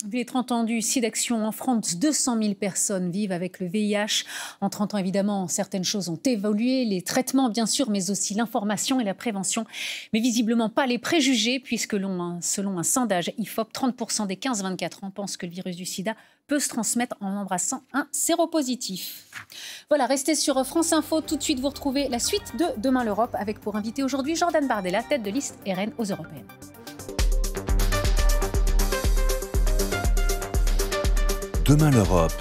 Vous l'avez entendu, SIDAction en France, 200 000 personnes vivent avec le VIH. En 30 ans, évidemment, certaines choses ont évolué, les traitements bien sûr, mais aussi l'information et la prévention. Mais visiblement pas les préjugés, puisque selon un sondage IFOP, 30% des 15-24 ans pensent que le virus du sida peut se transmettre en embrassant un séropositif. Voilà, restez sur France Info. Tout de suite, vous retrouvez la suite de Demain l'Europe, avec pour invité aujourd'hui Jordan Bardella, tête de liste RN aux Européennes. Demain l'Europe.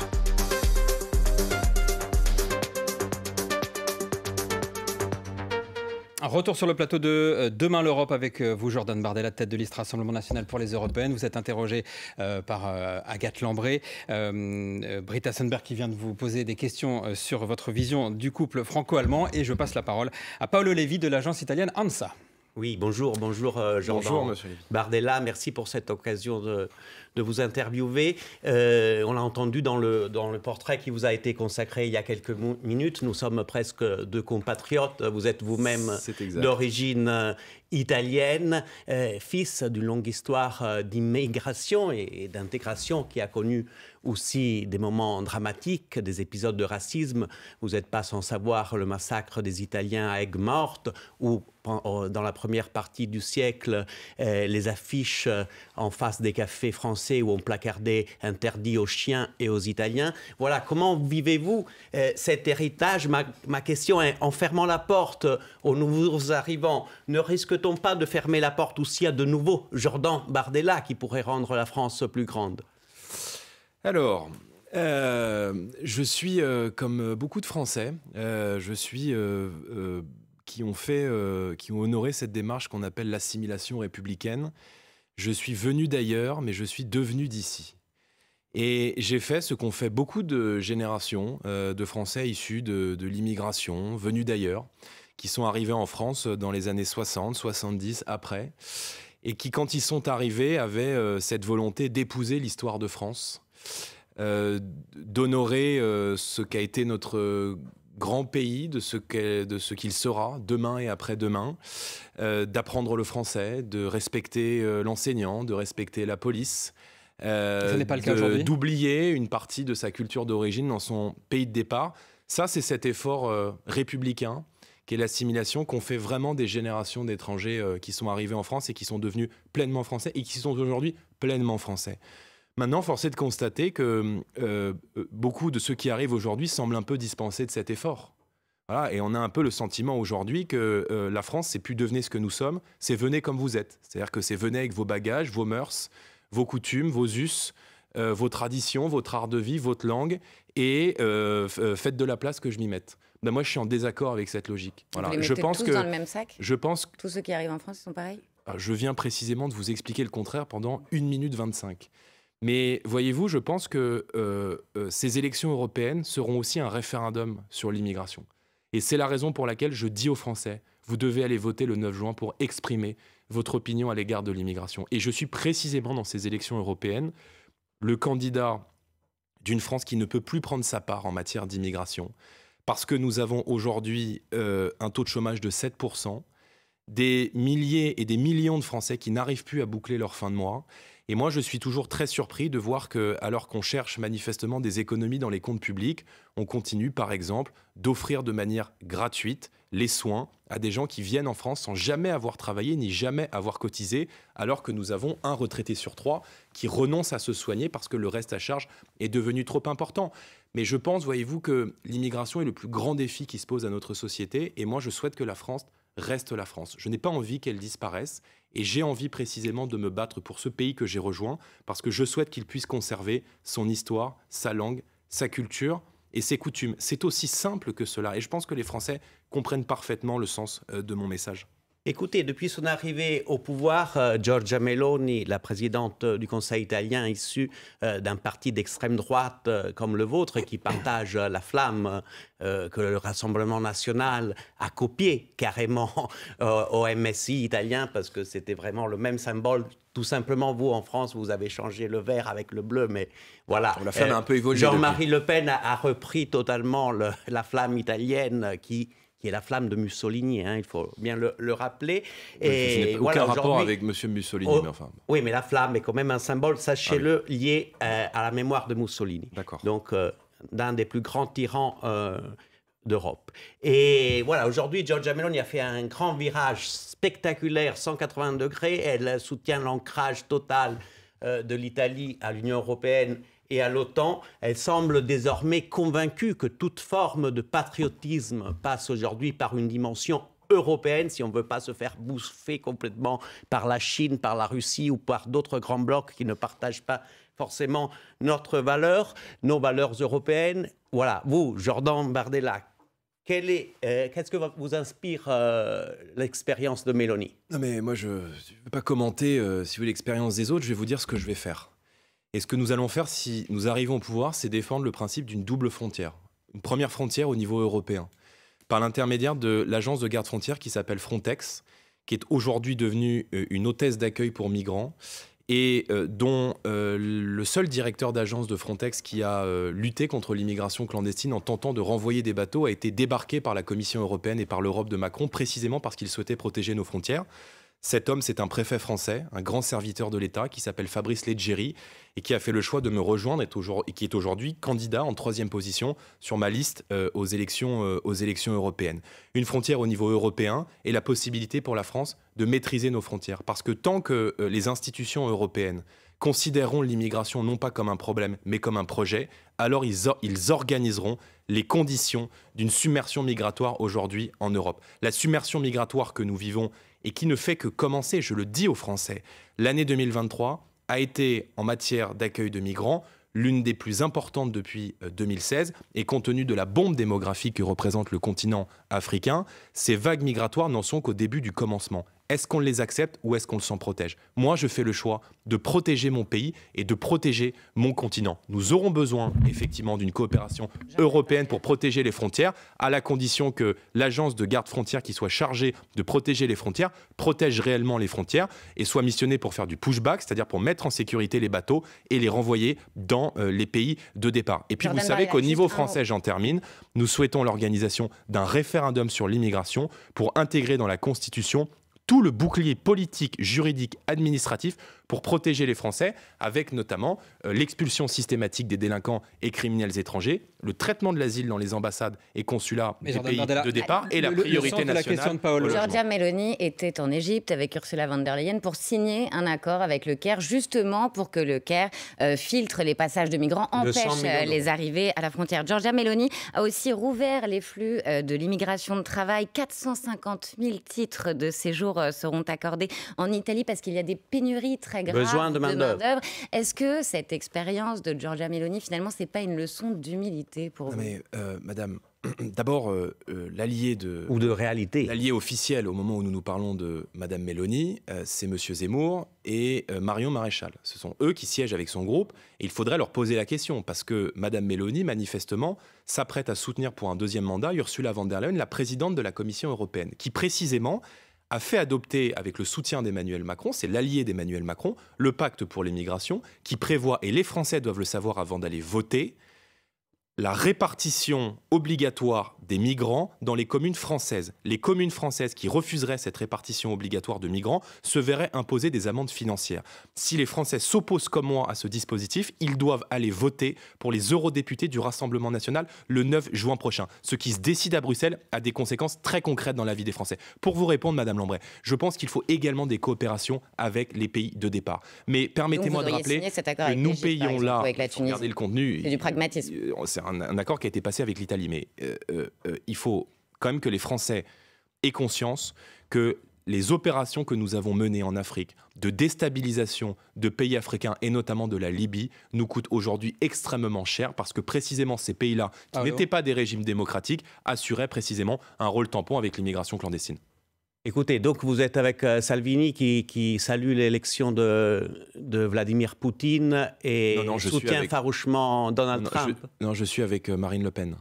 Un retour sur le plateau de Demain l'Europe avec vous, Jordan Bardella, tête de liste Rassemblement National pour les Européennes. Vous êtes interrogé par Agathe Lambré. Britta Sundberg qui vient de vous poser des questions sur votre vision du couple franco-allemand. Et je passe la parole à Paolo Levi de l'agence italienne ANSA. Oui, bonjour Jordan. Bonjour, monsieur Lévy. Bardella, merci pour cette occasion de vous interviewer. On l'a entendu dans le portrait qui vous a été consacré il y a quelques minutes. Nous sommes presque deux compatriotes. Vous êtes vous-même d'origine italienne, fils d'une longue histoire d'immigration et d'intégration qui a connu aussi des moments dramatiques, des épisodes de racisme. Vous n'êtes pas sans savoir le massacre des Italiens à Aigues-Mortes ou dans la première partie du siècle, les affiches en face des cafés français où on placardait « interdit aux chiens et aux Italiens ». Voilà, comment vivez-vous cet héritage ? Ma question est, en fermant la porte aux nouveaux arrivants, ne risque-t-on pas de fermer la porte aussi à de nouveaux Jordan Bardella qui pourraient rendre la France plus grande ? Alors, je suis comme beaucoup de Français, qui ont honoré cette démarche qu'on appelle l'assimilation républicaine. Je suis venu d'ailleurs, mais je suis devenu d'ici. Et j'ai fait ce qu'ont fait beaucoup de générations de Français issus de l'immigration, venus d'ailleurs, qui sont arrivés en France dans les années 60, 70, après, et qui, quand ils sont arrivés, avaient cette volonté d'épouser l'histoire de France, d'honorer ce qu'a été notre grand pays, de ce qu'il sera demain et après-demain, d'apprendre le français, de respecter l'enseignant, de respecter la police, Ce n'est pas le cas aujourd'hui. d'oublier une partie de sa culture d'origine dans son pays de départ. Ça, c'est cet effort républicain qui est l'assimilation qu'ont fait vraiment des générations d'étrangers qui sont arrivés en France et qui sont devenus pleinement français et qui sont aujourd'hui pleinement français. Maintenant, force est de constater que beaucoup de ceux qui arrivent aujourd'hui semblent un peu dispensés de cet effort. Voilà, et on a un peu le sentiment aujourd'hui que la France, c'est plus devenez ce que nous sommes, c'est venez comme vous êtes. C'est-à-dire que c'est venez avec vos bagages, vos mœurs, vos coutumes, vos us, vos traditions, votre art de vie, votre langue, et faites de la place que je m'y mette. Ben moi, je suis en désaccord avec cette logique. Voilà. Vous les mettez tous dans le même sac ? Je pense que tous ceux qui arrivent en France sont pareils ? je viens précisément de vous expliquer le contraire pendant 1 minute 25. Mais voyez-vous, je pense que ces élections européennes seront aussi un référendum sur l'immigration. Et c'est la raison pour laquelle je dis aux Français, vous devez aller voter le 9 juin pour exprimer votre opinion à l'égard de l'immigration. Et je suis précisément dans ces élections européennes le candidat d'une France qui ne peut plus prendre sa part en matière d'immigration, parce que nous avons aujourd'hui un taux de chômage de 7%, des milliers et des millions de Français qui n'arrivent plus à boucler leur fin de mois. Et moi, je suis toujours très surpris de voir que, alors qu'on cherche manifestement des économies dans les comptes publics, on continue, par exemple, d'offrir de manière gratuite les soins à des gens qui viennent en France sans jamais avoir travaillé ni jamais avoir cotisé, alors que nous avons un retraité sur 3 qui renonce à se soigner parce que le reste à charge est devenu trop important. Mais je pense, voyez-vous, que l'immigration est le plus grand défi qui se pose à notre société. Et moi, je souhaite que la France reste la France. Je n'ai pas envie qu'elle disparaisse. Et j'ai envie précisément de me battre pour ce pays que j'ai rejoint, parce que je souhaite qu'il puisse conserver son histoire, sa langue, sa culture et ses coutumes. C'est aussi simple que cela. Et je pense que les Français comprennent parfaitement le sens de mon message. Écoutez, depuis son arrivée au pouvoir, Giorgia Meloni, la présidente du Conseil italien, issue d'un parti d'extrême droite comme le vôtre, qui partage la flamme que le Rassemblement national a copié carrément au MSI italien, parce que c'était vraiment le même symbole. Tout simplement, vous, en France, vous avez changé le vert avec le bleu, mais voilà. La flamme a un peu évolué. Jean-Marie Le Pen a repris totalement la flamme italienne qui est la flamme de Mussolini, hein, il faut bien le rappeler. Et je n'ai aucun rapport avec M. Mussolini. Mais enfin. Oui, mais la flamme est quand même un symbole, sachez-le, lié à la mémoire de Mussolini. D'accord. Donc, d'un des plus grands tyrans d'Europe. Et voilà, aujourd'hui, Giorgia Meloni a fait un grand virage spectaculaire, 180 degrés. Elle soutient l'ancrage total de l'Italie à l'Union européenne et à l'OTAN. Elle semble désormais convaincue que toute forme de patriotisme passe aujourd'hui par une dimension européenne, si on ne veut pas se faire bouffer complètement par la Chine, par la Russie ou par d'autres grands blocs qui ne partagent pas forcément nos valeurs européennes. Voilà, vous, Jordan Bardella, qu'est-ce que vous inspire l'expérience de Meloni? Non mais moi je ne veux pas commenter si vous voulez l'expérience des autres, je vais vous dire ce que je vais faire. Et ce que nous allons faire si nous arrivons au pouvoir, c'est défendre le principe d'une double frontière. Une première frontière au niveau européen, par l'intermédiaire de l'agence de garde frontière qui s'appelle Frontex, qui est aujourd'hui devenue une hôtesse d'accueil pour migrants et dont le seul directeur d'agence de Frontex qui a lutté contre l'immigration clandestine en tentant de renvoyer des bateaux a été débarqué par la Commission européenne et par l'Europe de Macron, précisément parce qu'il souhaitait protéger nos frontières. Cet homme, c'est un préfet français, un grand serviteur de l'État qui s'appelle Fabrice Leggeri et qui a fait le choix de me rejoindre et qui est aujourd'hui candidat en 3e position sur ma liste aux élections européennes. Une frontière au niveau européen et la possibilité pour la France de maîtriser nos frontières. Parce que tant que les institutions européennes considéreront l'immigration non pas comme un problème, mais comme un projet, alors ils organiseront les conditions d'une submersion migratoire aujourd'hui en Europe. La submersion migratoire que nous vivons et qui ne fait que commencer, je le dis aux Français, l'année 2023 a été, en matière d'accueil de migrants, l'une des plus importantes depuis 2016. Et compte tenu de la bombe démographique que représente le continent africain, ces vagues migratoires n'en sont qu'au début du commencement. Est-ce qu'on les accepte ou est-ce qu'on s'en protège? Moi, je fais le choix de protéger mon pays et de protéger mon continent. Nous aurons besoin, effectivement, d'une coopération européenne pour protéger les frontières, à la condition que l'agence de garde frontières qui soit chargée de protéger les frontières protège réellement les frontières et soit missionnée pour faire du pushback, c'est-à-dire pour mettre en sécurité les bateaux et les renvoyer dans les pays de départ. Et puis, vous savez qu'au niveau français, j'en termine, nous souhaitons l'organisation d'un référendum sur l'immigration pour intégrer dans la Constitution tout le bouclier politique, juridique, administratif pour protéger les Français, avec notamment l'expulsion systématique des délinquants et criminels étrangers, le traitement de l'asile dans les ambassades et consulats des pays de départ et la priorité nationale. Giorgia Meloni était en Égypte avec Ursula von der Leyen pour signer un accord avec le Caire, justement pour que le Caire filtre les passages de migrants, empêche les arrivées à la frontière. Giorgia Meloni a aussi rouvert les flux de l'immigration de travail. 450 000 titres de séjour seront accordés en Italie parce qu'il y a des pénuries très graves de main-d'œuvre. Est-ce que cette expérience de Giorgia Meloni, finalement, c'est pas une leçon d'humilité pour vous? Mais madame, d'abord, l'allié de réalité. L'allié officiel au moment où nous parlons de madame Meloni, c'est monsieur Zemmour et Marion Maréchal. Ce sont eux qui siègent avec son groupe et il faudrait leur poser la question parce que madame Meloni, manifestement, s'apprête à soutenir pour un 2e mandat Ursula von der Leyen, la présidente de la Commission européenne, qui précisément a fait adopter, avec le soutien d'Emmanuel Macron, c'est l'allié d'Emmanuel Macron, le pacte pour l'immigration, qui prévoit, et les Français doivent le savoir avant d'aller voter, la répartition obligatoire des migrants dans les communes françaises. Les communes françaises qui refuseraient cette répartition obligatoire de migrants se verraient imposer des amendes financières. Si les Français s'opposent comme moi à ce dispositif, ils doivent aller voter pour les eurodéputés du Rassemblement national le 9 juin prochain. Ce qui se décide à Bruxelles a des conséquences très concrètes dans la vie des Français. Pour vous répondre, Madame Lambray, je pense qu'il faut également des coopérations avec les pays de départ. Mais permettez-moi de rappeler que nous payons là, regardez le contenu, c'est du pragmatisme. C'est un accord qui a été passé avec l'Italie, mais il faut quand même que les Français aient conscience que les opérations que nous avons menées en Afrique de déstabilisation de pays africains et notamment de la Libye nous coûtent aujourd'hui extrêmement cher parce que précisément ces pays-là, qui n'étaient pas des régimes démocratiques, assuraient précisément un rôle tampon avec l'immigration clandestine. Écoutez, donc vous êtes avec Salvini qui salue l'élection de Vladimir Poutine et soutient farouchement Donald Trump. Je suis avec Marine Le Pen.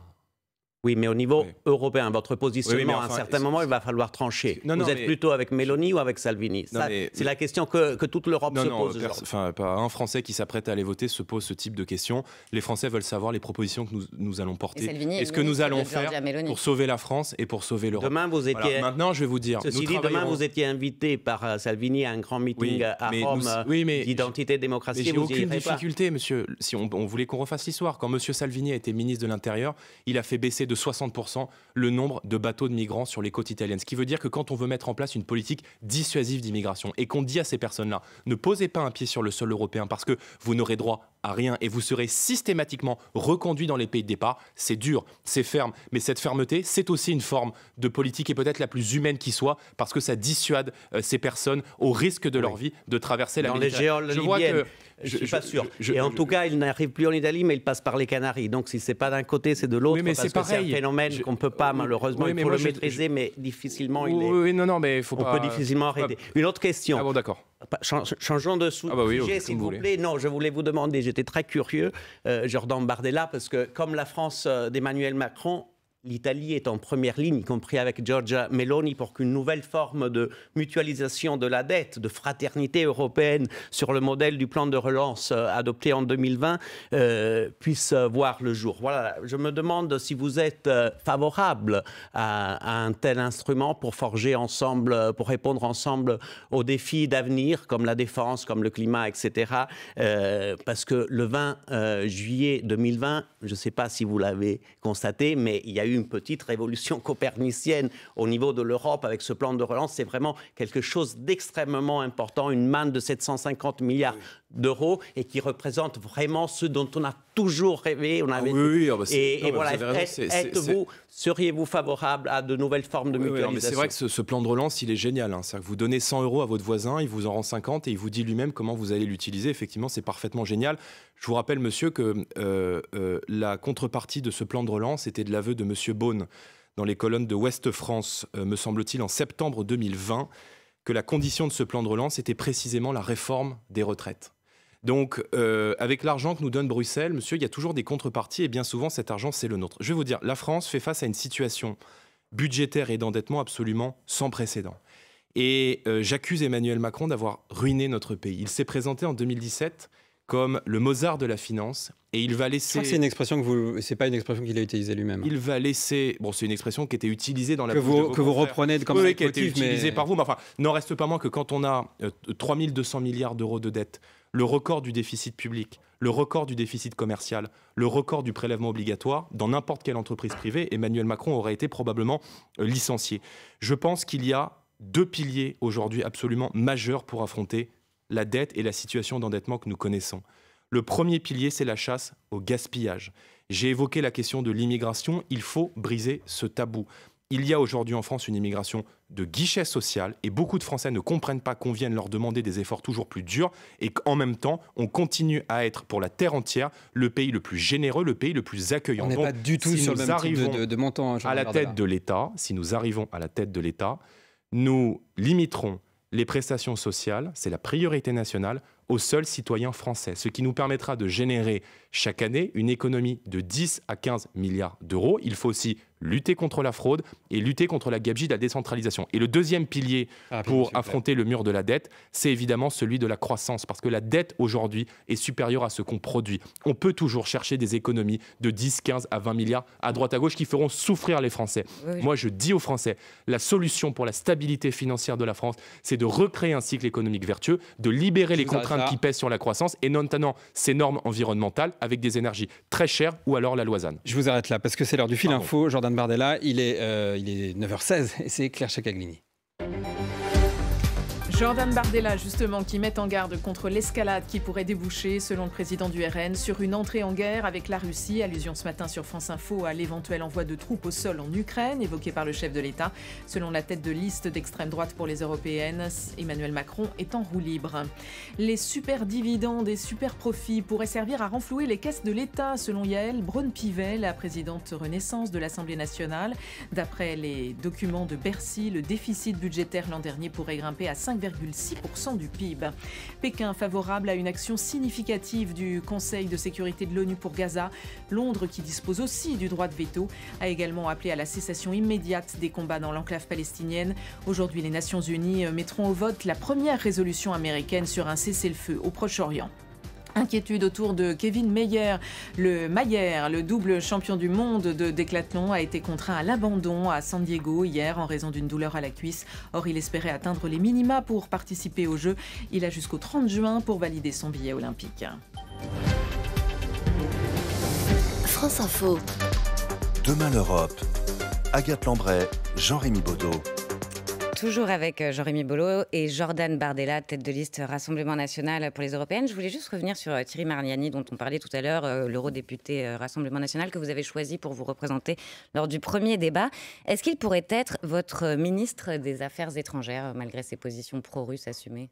Oui, mais au niveau européen, votre positionnement, à un certain moment, il va falloir trancher. Vous êtes plutôt avec Meloni ou avec Salvini? C'est la question que toute l'Europe se pose aujourd'hui. Pas un Français qui s'apprête à aller voter se pose ce type de questions. Les Français veulent savoir les propositions que nous allons porter et ce que nous allons faire pour sauver la France et pour sauver l'Europe. Demain, vous étiez... Voilà, maintenant, je vais vous dire... Ceci dit, demain, vous étiez invité par Salvini à un grand meeting à Rome d'identité et démocratie. J'ai aucune difficulté, monsieur. Si on voulait qu'on refasse l'histoire, quand monsieur Salvini a été ministre de l'Intérieur, il a fait baisser de 60% le nombre de bateaux de migrants sur les côtes italiennes. Ce qui veut dire que quand on veut mettre en place une politique dissuasive d'immigration et qu'on dit à ces personnes-là, ne posez pas un pied sur le sol européen parce que vous n'aurez droit à rien et vous serez systématiquement reconduit dans les pays de départ, c'est dur, c'est ferme, mais cette fermeté, c'est aussi une forme de politique et peut-être la plus humaine qui soit parce que ça dissuade ces personnes au risque de leur vie de traverser la Méditerranée. Je vois que je ne suis pas sûr. Et en tout cas, il n'arrive plus en Italie, mais il passe par les Canaries. Donc, si ce n'est pas d'un côté, c'est de l'autre. Parce que c'est un phénomène qu'on ne peut pas, malheureusement, il faut le maîtriser, mais difficilement il est. On peut difficilement arrêter. Une autre question. Ah bon, d'accord. Changeons de sujet, s'il vous plaît. Non, je voulais vous demander, j'étais très curieux, Jordan Bardella, parce que comme la France d'Emmanuel Macron, l'Italie est en première ligne, y compris avec Giorgia Meloni, pour qu'une nouvelle forme de mutualisation de la dette, de fraternité européenne sur le modèle du plan de relance adopté en 2020 puisse voir le jour. Voilà, je me demande si vous êtes favorable à un tel instrument pour forger ensemble, pour répondre ensemble aux défis d'avenir, comme la défense, comme le climat, etc. Parce que le 20 juillet 2020, je ne sais pas si vous l'avez constaté, mais il y a eu une petite révolution copernicienne au niveau de l'Europe avec ce plan de relance. C'est vraiment quelque chose d'extrêmement important, une manne de 750 milliards d'euros et qui représente vraiment ce dont on a toujours rêvé. Seriez-vous favorable à de nouvelles formes de mutualisation? C'est vrai que ce plan de relance, il est génial. C'est-à-dire que vous donnez 100 € à votre voisin, il vous en rend 50 et il vous dit lui-même comment vous allez l'utiliser. Effectivement, c'est parfaitement génial. Je vous rappelle, monsieur, que la contrepartie de ce plan de relance était de l'aveu de monsieur Beaune dans les colonnes de Ouest France, me semble-t-il, en septembre 2020, que la condition de ce plan de relance était précisément la réforme des retraites. Donc, avec l'argent que nous donne Bruxelles, monsieur, il y a toujours des contreparties et bien souvent, cet argent, c'est le nôtre. Je vais vous dire, la France fait face à une situation budgétaire et d'endettement absolument sans précédent. Et j'accuse Emmanuel Macron d'avoir ruiné notre pays. Il s'est présenté en 2017 comme le Mozart de la finance et il va laisser... C'est une expression c'est pas une expression qu'il a utilisée lui-même. Il va laisser... Bon, c'est une expression qui était utilisée dans la... Que vous reprenez comme qui a été utilisée par vous. Mais enfin, n'en reste pas moins que quand on a 3 200 milliards d'euros de dette, le record du déficit public, le record du déficit commercial, le record du prélèvement obligatoire, dans n'importe quelle entreprise privée, Emmanuel Macron aurait été probablement licencié. Je pense qu'il y a 2 piliers aujourd'hui absolument majeurs pour affronter la dette et la situation d'endettement que nous connaissons. Le premier pilier, c'est la chasse au gaspillage. J'ai évoqué la question de l'immigration. Il faut briser ce tabou. Il y a aujourd'hui en France une immigration de guichet social et beaucoup de Français ne comprennent pas qu'on vienne leur demander des efforts toujours plus durs et qu'en même temps, on continue à être pour la terre entière le pays le plus généreux, le pays le plus accueillant. On n'est pas du tout sur le même type de montant. À la tête de l'État, si nous arrivons à la tête de l'État, nous limiterons les prestations sociales, c'est la priorité nationale, aux seuls citoyens français, ce qui nous permettra de générer chaque année une économie de 10 à 15 milliards d'euros. Il faut aussi lutter contre la fraude et lutter contre la gabegie de la décentralisation. Et le deuxième pilier pour affronter le mur de la dette, c'est évidemment celui de la croissance, parce que la dette aujourd'hui est supérieure à ce qu'on produit. On peut toujours chercher des économies de 10, 15 à 20 milliards à droite à gauche qui feront souffrir les Français. Oui. Moi, je dis aux Français, la solution pour la stabilité financière de la France, c'est de recréer un cycle économique vertueux, de libérer les contraintes qui pèsent sur la croissance et notamment ces normes environnementales avec des énergies très chères ou alors la Loisanne. Je vous arrête là parce que c'est l'heure du fil info. Jordan Bardella, il est 9h16 et c'est Claire Chakaglini. Jordan Bardella, justement, qui met en garde contre l'escalade qui pourrait déboucher, selon le président du RN, sur une entrée en guerre avec la Russie. Allusion ce matin sur France Info à l'éventuel envoi de troupes au sol en Ukraine, évoqué par le chef de l'État. Selon la tête de liste d'extrême droite pour les européennes, Emmanuel Macron est en roue libre. Les super dividendes et super profits pourraient servir à renflouer les caisses de l'État, selon Yaël Braun-Pivet, la présidente Renaissance de l'Assemblée nationale. D'après les documents de Bercy, le déficit budgétaire l'an dernier pourrait grimper à 5,6% du PIB. Pékin favorable à une action significative du Conseil de sécurité de l'ONU pour Gaza. Londres, qui dispose aussi du droit de veto, a également appelé à la cessation immédiate des combats dans l'enclave palestinienne. Aujourd'hui, les Nations Unies mettront au vote la première résolution américaine sur un cessez-le-feu au Proche-Orient. Inquiétude autour de Kevin Mayer. Le double champion du monde de décathlon, a été contraint à l'abandon à San Diego hier en raison d'une douleur à la cuisse. Or, il espérait atteindre les minima pour participer aux Jeux. Il a jusqu'au 30 juin pour valider son billet olympique. France Info. Demain l'Europe. Agathe Lambray, Jean-Rémy Baudot. Toujours avec Jean-Rémy Baudot et Jordan Bardella, tête de liste Rassemblement National pour les Européennes. Je voulais juste revenir sur Thierry Mariani, dont on parlait tout à l'heure, l'eurodéputé Rassemblement National, que vous avez choisi pour vous représenter lors du premier débat. Est-ce qu'il pourrait être votre ministre des Affaires étrangères, malgré ses positions pro-russes assumées ?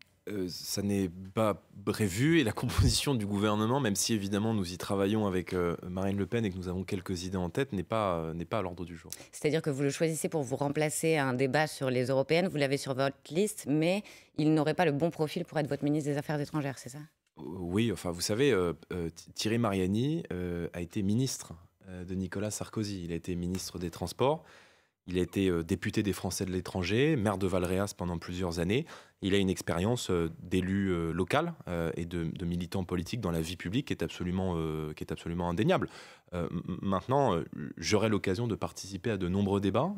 Ça n'est pas prévu, et la composition du gouvernement, même si évidemment nous y travaillons avec Marine Le Pen et que nous avons quelques idées en tête, n'est pas à l'ordre du jour. C'est-à-dire que vous le choisissez pour vous remplacer à un débat sur les européennes, vous l'avez sur votre liste, mais il n'aurait pas le bon profil pour être votre ministre des Affaires étrangères, c'est ça ? Oui, enfin vous savez, Thierry Mariani a été ministre de Nicolas Sarkozy. Il a été ministre des Transports. Il a été député des Français de l'étranger, maire de Valréas pendant plusieurs années. Il a une expérience d'élu local et de militant politique dans la vie publique qui est absolument indéniable. Maintenant, j'aurai l'occasion de participer à de nombreux débats.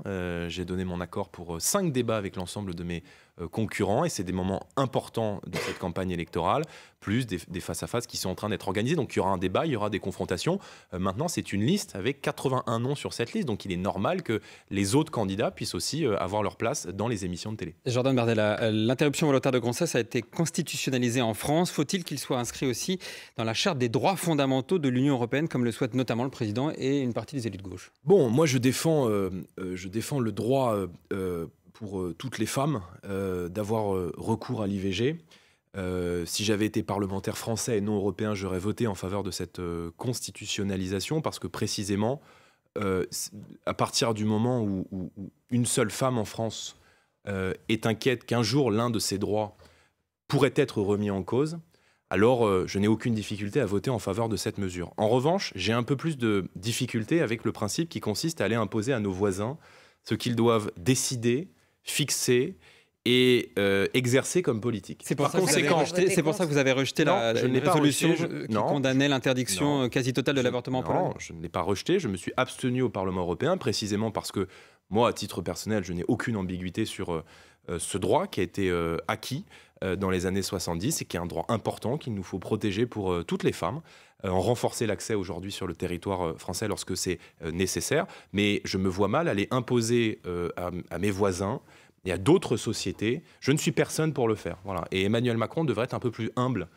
J'ai donné mon accord pour 5 débats avec l'ensemble de mes concurrents, et c'est des moments importants de cette campagne électorale, plus des face-à-face qui sont en train d'être organisés. Donc il y aura un débat, il y aura des confrontations. Maintenant, c'est une liste avec 81 noms sur cette liste, donc il est normal que les autres candidats puissent aussi avoir leur place dans les émissions de télé. Jordan Bardella, l'interruption volontaire de grossesse a été constitutionnalisée en France. Faut-il qu'il soit inscrit aussi dans la charte des droits fondamentaux de l'Union européenne, comme le souhaite notamment le président et une partie des élus de gauche? Bon, moi je défends le droit pour toutes les femmes d'avoir recours à l'IVG. Si j'avais été parlementaire français et non européen, j'aurais voté en faveur de cette constitutionnalisation, parce que précisément, à partir du moment où une seule femme en France est inquiète qu'un jour l'un de ses droits pourrait être remis en cause, alors je n'ai aucune difficulté à voter en faveur de cette mesure. En revanche, j'ai un peu plus de difficulté avec le principe qui consiste à aller imposer à nos voisins ce qu'ils doivent décider, fixer et exercer comme politique. C'est pour ça que vous avez rejeté la résolution qui condamnait l'interdiction quasi totale de l'avortement en Pologne. Non, je ne l'ai pas rejeté. Je me suis abstenu au Parlement européen, précisément parce que moi, à titre personnel, je n'ai aucune ambiguïté sur ce droit qui a été acquis dans les années 70 et qui est un droit important qu'il nous faut protéger pour toutes les femmes, en renforcer l'accès aujourd'hui sur le territoire français lorsque c'est nécessaire. Mais je me vois mal aller imposer à mes voisins et à d'autres sociétés. Je ne suis personne pour le faire. Voilà. Et Emmanuel Macron devrait être un peu plus humble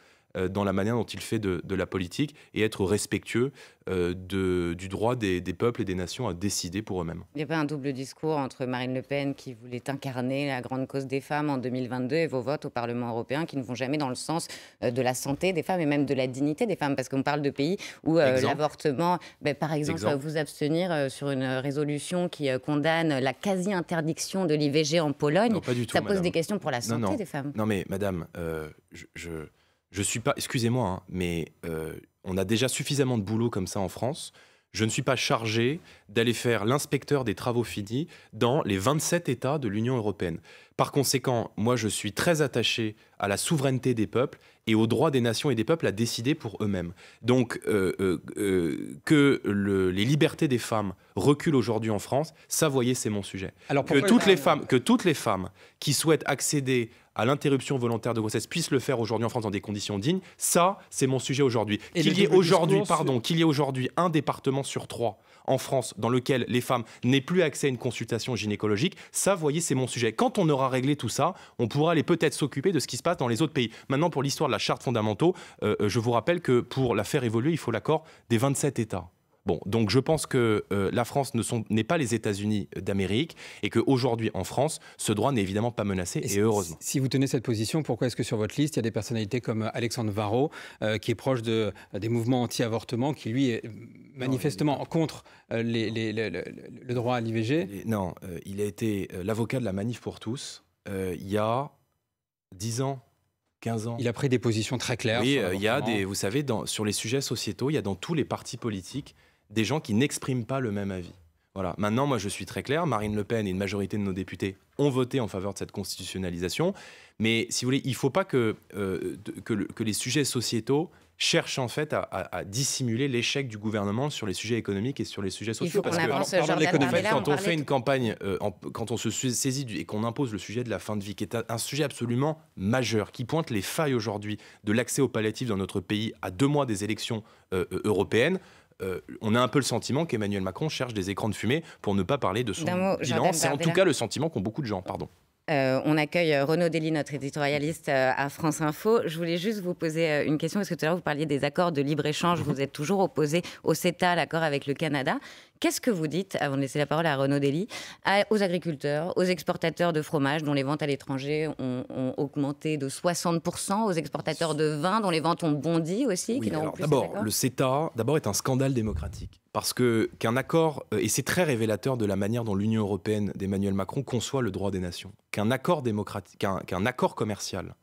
dans la manière dont il fait de la politique et être respectueux du droit des peuples et des nations à décider pour eux-mêmes. Il n'y a pas un double discours entre Marine Le Pen, qui voulait incarner la grande cause des femmes en 2022, et vos votes au Parlement européen qui ne vont jamais dans le sens de la santé des femmes et même de la dignité des femmes, parce qu'on parle de pays où l'avortement, par exemple, vous abstenir sur une résolution qui condamne la quasi-interdiction de l'IVG en Pologne, non, pas du tout, ça pose madame. des questions pour la santé des femmes. Non mais madame, je suis pas, excusez-moi, hein, mais on a déjà suffisamment de boulot comme ça en France. Je ne suis pas chargé d'aller faire l'inspecteur des travaux finis dans les 27 États de l'Union européenne. Par conséquent, moi, je suis très attaché à la souveraineté des peuples et au droit des nations et des peuples à décider pour eux-mêmes. Donc, que les libertés des femmes reculent aujourd'hui en France, ça, voyez, c'est mon sujet. Alors, que toutes les femmes qui souhaitent accéder à l'interruption volontaire de grossesse puissent le faire aujourd'hui en France dans des conditions dignes, ça, c'est mon sujet aujourd'hui. Qu'il y ait aujourd'hui un département sur 3 en France dans lequel les femmes n'aient plus accès à une consultation gynécologique, ça, vous voyez, c'est mon sujet. Quand on aura réglé tout ça, on pourra aller peut-être s'occuper de ce qui se passe dans les autres pays. Maintenant, pour l'histoire de la charte fondamentale, je vous rappelle que pour la faire évoluer, il faut l'accord des 27 États. Bon, donc je pense que la France n'est pas les États-Unis d'Amérique et qu'aujourd'hui en France, ce droit n'est évidemment pas menacé et heureusement. Si vous tenez cette position, pourquoi est-ce que sur votre liste, il y a des personnalités comme Alexandre Varro, qui est proche des mouvements anti-avortement, qui lui est manifestement contre le droit à l'IVG? Non, il a été l'avocat de la Manif pour tous il y a 10 ans. 15 ans. Il a pris des positions très claires. Oui, il y a vous savez, sur les sujets sociétaux, il y a dans tous les partis politiques des gens qui n'expriment pas le même avis. Voilà. Maintenant, moi, je suis très clair. Marine Le Pen et une majorité de nos députés ont voté en faveur de cette constitutionnalisation. Mais si vous voulez, il ne faut pas que les sujets sociétaux cherchent en fait à dissimuler l'échec du gouvernement sur les sujets économiques et sur les sujets sociaux. Parce que quand on fait une campagne, quand on se saisit et qu'on impose le sujet de la fin de vie, qui est un sujet absolument majeur, qui pointe les failles aujourd'hui de l'accès aux palliatifs dans notre pays à 2 mois des élections européennes, on a un peu le sentiment qu'Emmanuel Macron cherche des écrans de fumée pour ne pas parler de son bilan. C'est en tout cas le sentiment qu'ont beaucoup de gens. Pardon. On accueille Renaud Dely, notre éditorialiste à France Info. Je voulais juste vous poser une question, parce que tout à l'heure, vous parliez des accords de libre-échange. Vous êtes toujours opposé au CETA, l'accord avec le Canada. Qu'est-ce que vous dites, avant de laisser la parole à Renaud Dely, aux agriculteurs, aux exportateurs de fromage dont les ventes à l'étranger ont augmenté de 60%, aux exportateurs de vin dont les ventes ont bondi aussi, qui n'auront plus ces accords ? Le CETA, est un scandale démocratique. Parce qu'un accord, et c'est très révélateur de la manière dont l'Union européenne d'Emmanuel Macron conçoit le droit des nations, qu'un accord démocratique, qu'un accord commercial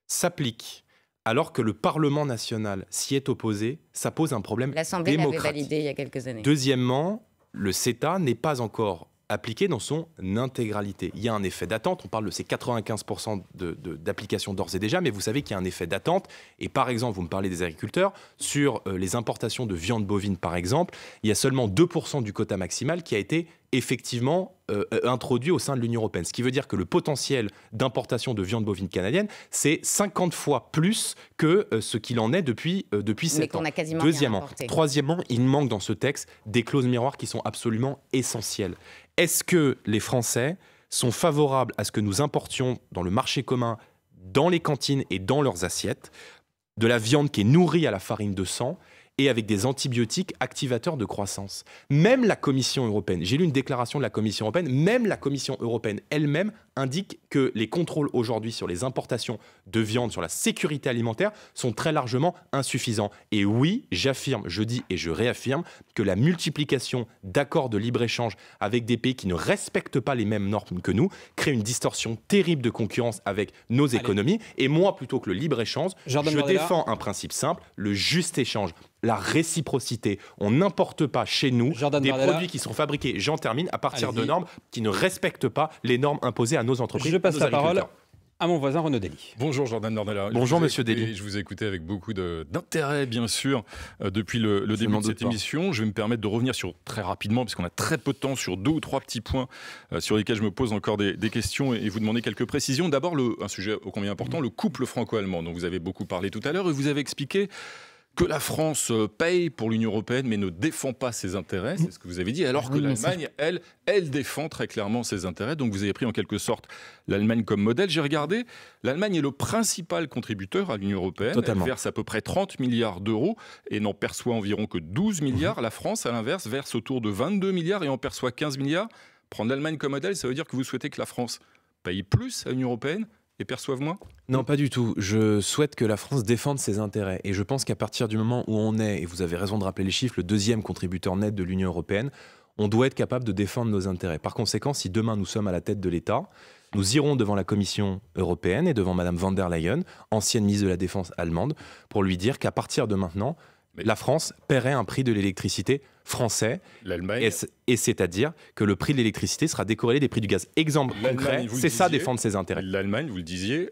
s'applique alors que le Parlement national s'y est opposé, ça pose un problème L'Assemblée démocratique. l'avait validé il y a quelques années. Deuxièmement, le CETA n'est pas encore appliqué dans son intégralité. Il y a un effet d'attente, on parle de ces 95% d'application d'ores et déjà, mais vous savez qu'il y a un effet d'attente. Et par exemple, vous me parlez des agriculteurs, sur les importations de viande bovine par exemple, il y a seulement 2% du quota maximal qui a été effectivement introduit au sein de l'Union européenne. Ce qui veut dire que le potentiel d'importation de viande bovine canadienne, c'est 50 fois plus que ce qu'il en est depuis 7 ans. Deuxièmement, troisièmement, il manque dans ce texte des clauses miroirs qui sont absolument essentielles. Est-ce que les Français sont favorables à ce que nous importions dans le marché commun, dans les cantines et dans leurs assiettes, de la viande qui est nourrie à la farine de sang et avec des antibiotiques activateurs de croissance? Même la Commission européenne, j'ai lu une déclaration de la Commission européenne, même la Commission européenne elle-même indique que les contrôles aujourd'hui sur les importations de viande, sur la sécurité alimentaire, sont très largement insuffisants. Et oui, j'affirme, je dis et je réaffirme que la multiplication d'accords de libre-échange avec des pays qui ne respectent pas les mêmes normes que nous crée une distorsion terrible de concurrence avec nos économies. Et moi, plutôt que le libre-échange, je défends un principe simple, le juste échange. La réciprocité. On n'importe pas chez nous des produits qui sont fabriqués, j'en termine, à partir de normes qui ne respectent pas les normes imposées à nos entreprises. Je passe la parole à mon voisin Renaud Dely. Bonjour Jordan Bardella. Bonjour Monsieur Dely. Je vous ai écouté avec beaucoup d'intérêt, bien sûr, depuis le début de cette émission. Je vais me permettre de revenir très rapidement, parce qu'on a très peu de temps, sur 2 ou 3 petits points sur lesquels je me pose encore des questions et vous demander quelques précisions. D'abord, un sujet ô combien important, le couple franco-allemand, dont vous avez beaucoup parlé tout à l'heure, et vous avez expliqué que la France paye pour l'Union européenne mais ne défend pas ses intérêts, c'est ce que vous avez dit, alors que l'Allemagne, elle défend très clairement ses intérêts. Donc vous avez pris en quelque sorte l'Allemagne comme modèle. J'ai regardé, l'Allemagne est le principal contributeur à l'Union européenne. Totalement. Elle verse à peu près 30 milliards d'euros et n'en perçoit environ que 12 milliards. La France, à l'inverse, verse autour de 22 milliards et en perçoit 15 milliards. Prendre l'Allemagne comme modèle, ça veut dire que vous souhaitez que la France paye plus à l'Union européenne et perçoivent moins ? Non, pas du tout. Je souhaite que la France défende ses intérêts. Et je pense qu'à partir du moment où on est, et vous avez raison de rappeler les chiffres, le 2e contributeur net de l'Union européenne, on doit être capable de défendre nos intérêts. Par conséquent, si demain nous sommes à la tête de l'État, nous irons devant la Commission européenne et devant Madame von der Leyen, ancienne ministre de la Défense allemande, pour lui dire qu'à partir de maintenant, la France paierait un prix de l'électricité français, et c'est-à-dire que le prix de l'électricité sera décorrélé des prix du gaz. Exemple concret, c'est ça défendre ses intérêts. L'Allemagne, vous le disiez,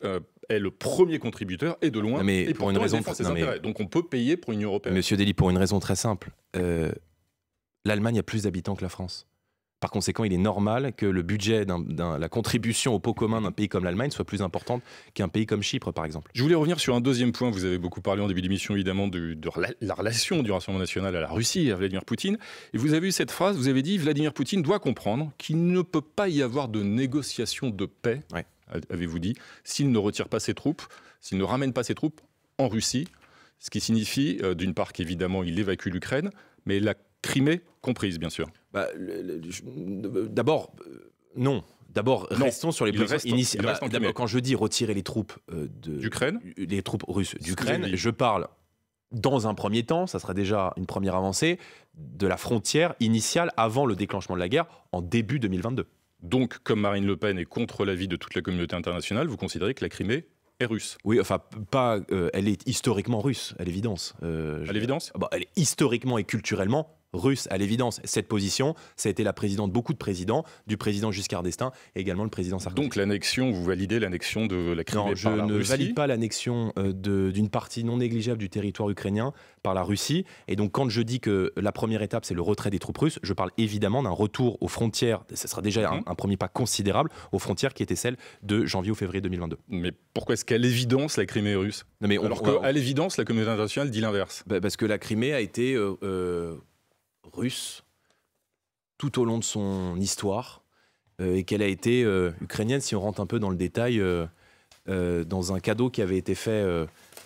est le premier contributeur et de loin, et pour une raison défend ses intérêts. Donc on peut payer pour l'Union européenne. Monsieur Dely, pour une raison très simple, l'Allemagne a plus d'habitants que la France. Par conséquent, il est normal que le budget, la contribution au pot commun d'un pays comme l'Allemagne soit plus importante qu'un pays comme Chypre, par exemple. Je voulais revenir sur un deuxième point. Vous avez beaucoup parlé en début d'émission, évidemment, de la relation du Rassemblement national à la Russie et à Vladimir Poutine. Et vous avez eu cette phrase, vous avez dit « Vladimir Poutine doit comprendre qu'il ne peut pas y avoir de négociation de paix », avez-vous dit, s'il ne retire pas ses troupes, s'il ne ramène pas ses troupes en Russie, ce qui signifie, d'une part, qu'évidemment, il évacue l'Ukraine, mais la Crimée comprise, bien sûr. D'abord, non. D'abord, restons sur les positions initiales. Quand je dis retirer les troupes d'Ukraine, les troupes russes d'Ukraine, je parle, dans un premier temps, ça sera déjà une première avancée, de la frontière initiale avant le déclenchement de la guerre en début 2022. Donc, comme Marine Le Pen est contre l'avis de toute la communauté internationale, vous considérez que la Crimée est russe? Oui, enfin, pas. Elle est historiquement russe, à l'évidence. À l'évidence? Elle est historiquement et culturellement russe, à l'évidence. Cette position, ça a été la présidente de beaucoup de présidents, du président Giscard d'Estaing et également le président Sarkozy. Donc l'annexion, vous validez l'annexion de la Crimée par la Russie? Je ne valide pas l'annexion d'une partie non négligeable du territoire ukrainien par la Russie. Et donc quand je dis que la première étape, c'est le retrait des troupes russes, je parle évidemment d'un retour aux frontières, ce sera déjà un premier pas considérable, aux frontières qui étaient celles de janvier ou février 2022. Mais pourquoi est-ce qu'à l'évidence, la Crimée est russe? Alors qu'à l'évidence, la communauté internationale dit l'inverse. Parce que la Crimée a été russe tout au long de son histoire et qu'elle a été ukrainienne, si on rentre un peu dans le détail, dans un cadeau qui avait été fait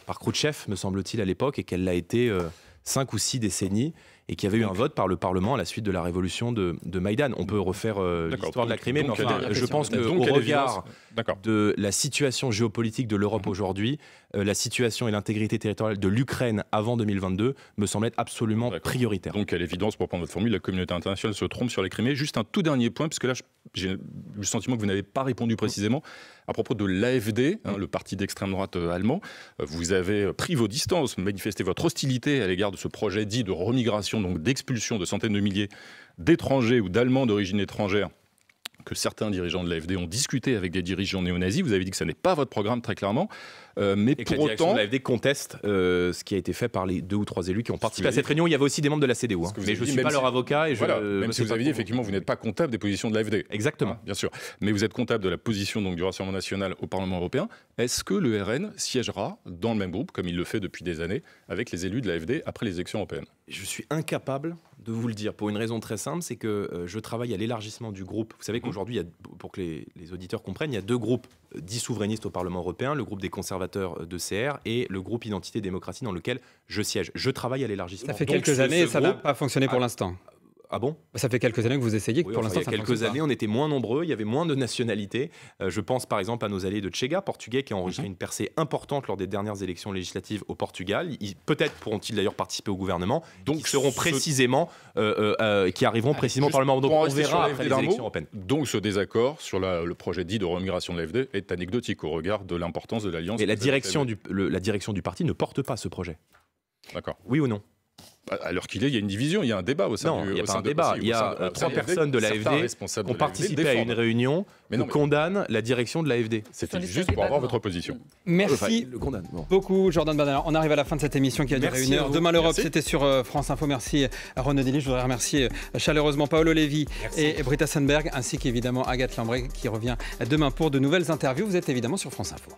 par Khrouchtchev, me semble-t-il, à l'époque, et qu'elle l'a été 5 ou 6 décennies, et qu'il y avait eu un vote par le Parlement à la suite de la révolution de Maïdan. On peut refaire l'histoire de la Crimée, mais enfin, je pense qu'au regard de la situation géopolitique de l'Europe aujourd'hui, la situation et l'intégrité territoriale de l'Ukraine avant 2022 me semblent être absolument prioritaires. Donc à l'évidence, pour prendre votre formule, la communauté internationale se trompe sur la Crimée. Juste un tout dernier point, puisque là j'ai le sentiment que vous n'avez pas répondu précisément. À propos de l'AfD, le parti d'extrême droite allemand, vous avez pris vos distances, manifesté votre hostilité à l'égard de ce projet dit de remigration, donc d'expulsion de centaines de milliers d'étrangers ou d'Allemands d'origine étrangère, que certains dirigeants de l'AfD ont discuté avec des dirigeants néo-nazis. Vous avez dit que ce n'est pas votre programme, très clairement. Mais et pour que la direction autant, de l'AfD conteste ce qui a été fait par les 2 ou 3 élus qui ont participé à cette réunion. Il y avait aussi des membres de la CDU. Mais je ne suis pas leur avocat. Et même si vous avez dit, effectivement, vous n'êtes pas comptable des positions de l'AfD. Exactement. Bien sûr. Mais vous êtes comptable de la position donc, du Rassemblement national au Parlement européen. Est-ce que le RN siégera dans le même groupe, comme il le fait depuis des années, avec les élus de l'AfD après les élections européennes? Je suis incapable de vous le dire, pour une raison très simple, c'est que je travaille à l'élargissement du groupe. Vous savez qu'aujourd'hui, pour que les auditeurs comprennent, il y a 2 groupes dits souverainistes au Parlement européen, le groupe des conservateurs de CR et le groupe Identité et Démocratie dans lequel je siège. Je travaille à l'élargissement. Ça fait quelques années et ça n'a pas fonctionné pour l'instant. Ah bon? Ça fait quelques années que vous essayez, que pour l'instant, il y a quelques années, on était moins nombreux, il y avait moins de nationalités. Je pense par exemple à nos alliés de Chega, portugais, qui ont enregistré une percée importante lors des dernières élections législatives au Portugal. Peut-être pourront-ils d'ailleurs participer au gouvernement, donc qui seront précisément, qui arriveront précisément au Parlement. Donc on verra après les élections européennes. Donc ce désaccord sur le projet dit de remigration de l'AfD est anecdotique au regard de l'importance de l'alliance. Et la direction du parti ne porte pas ce projet. D'accord. Oui ou non? Alors qu'il est, il y a une division, il y a un débat au sein du... Non, il n'y a pas un débat. Il y a 3 personnes de l'AfD qui ont participé à une réunion qui condamne la direction de l'AfD. C'était juste pour avoir votre position. Merci beaucoup, Jordan Bardella. On arrive à la fin de cette émission qui a duré 1 heure. Demain l'Europe, c'était sur France Info. Merci à Renaud Delis. Je voudrais remercier chaleureusement Paolo Levi et Britta Sundberg, ainsi qu'évidemment Agathe Lambray qui revient demain pour de nouvelles interviews. Vous êtes évidemment sur France Info.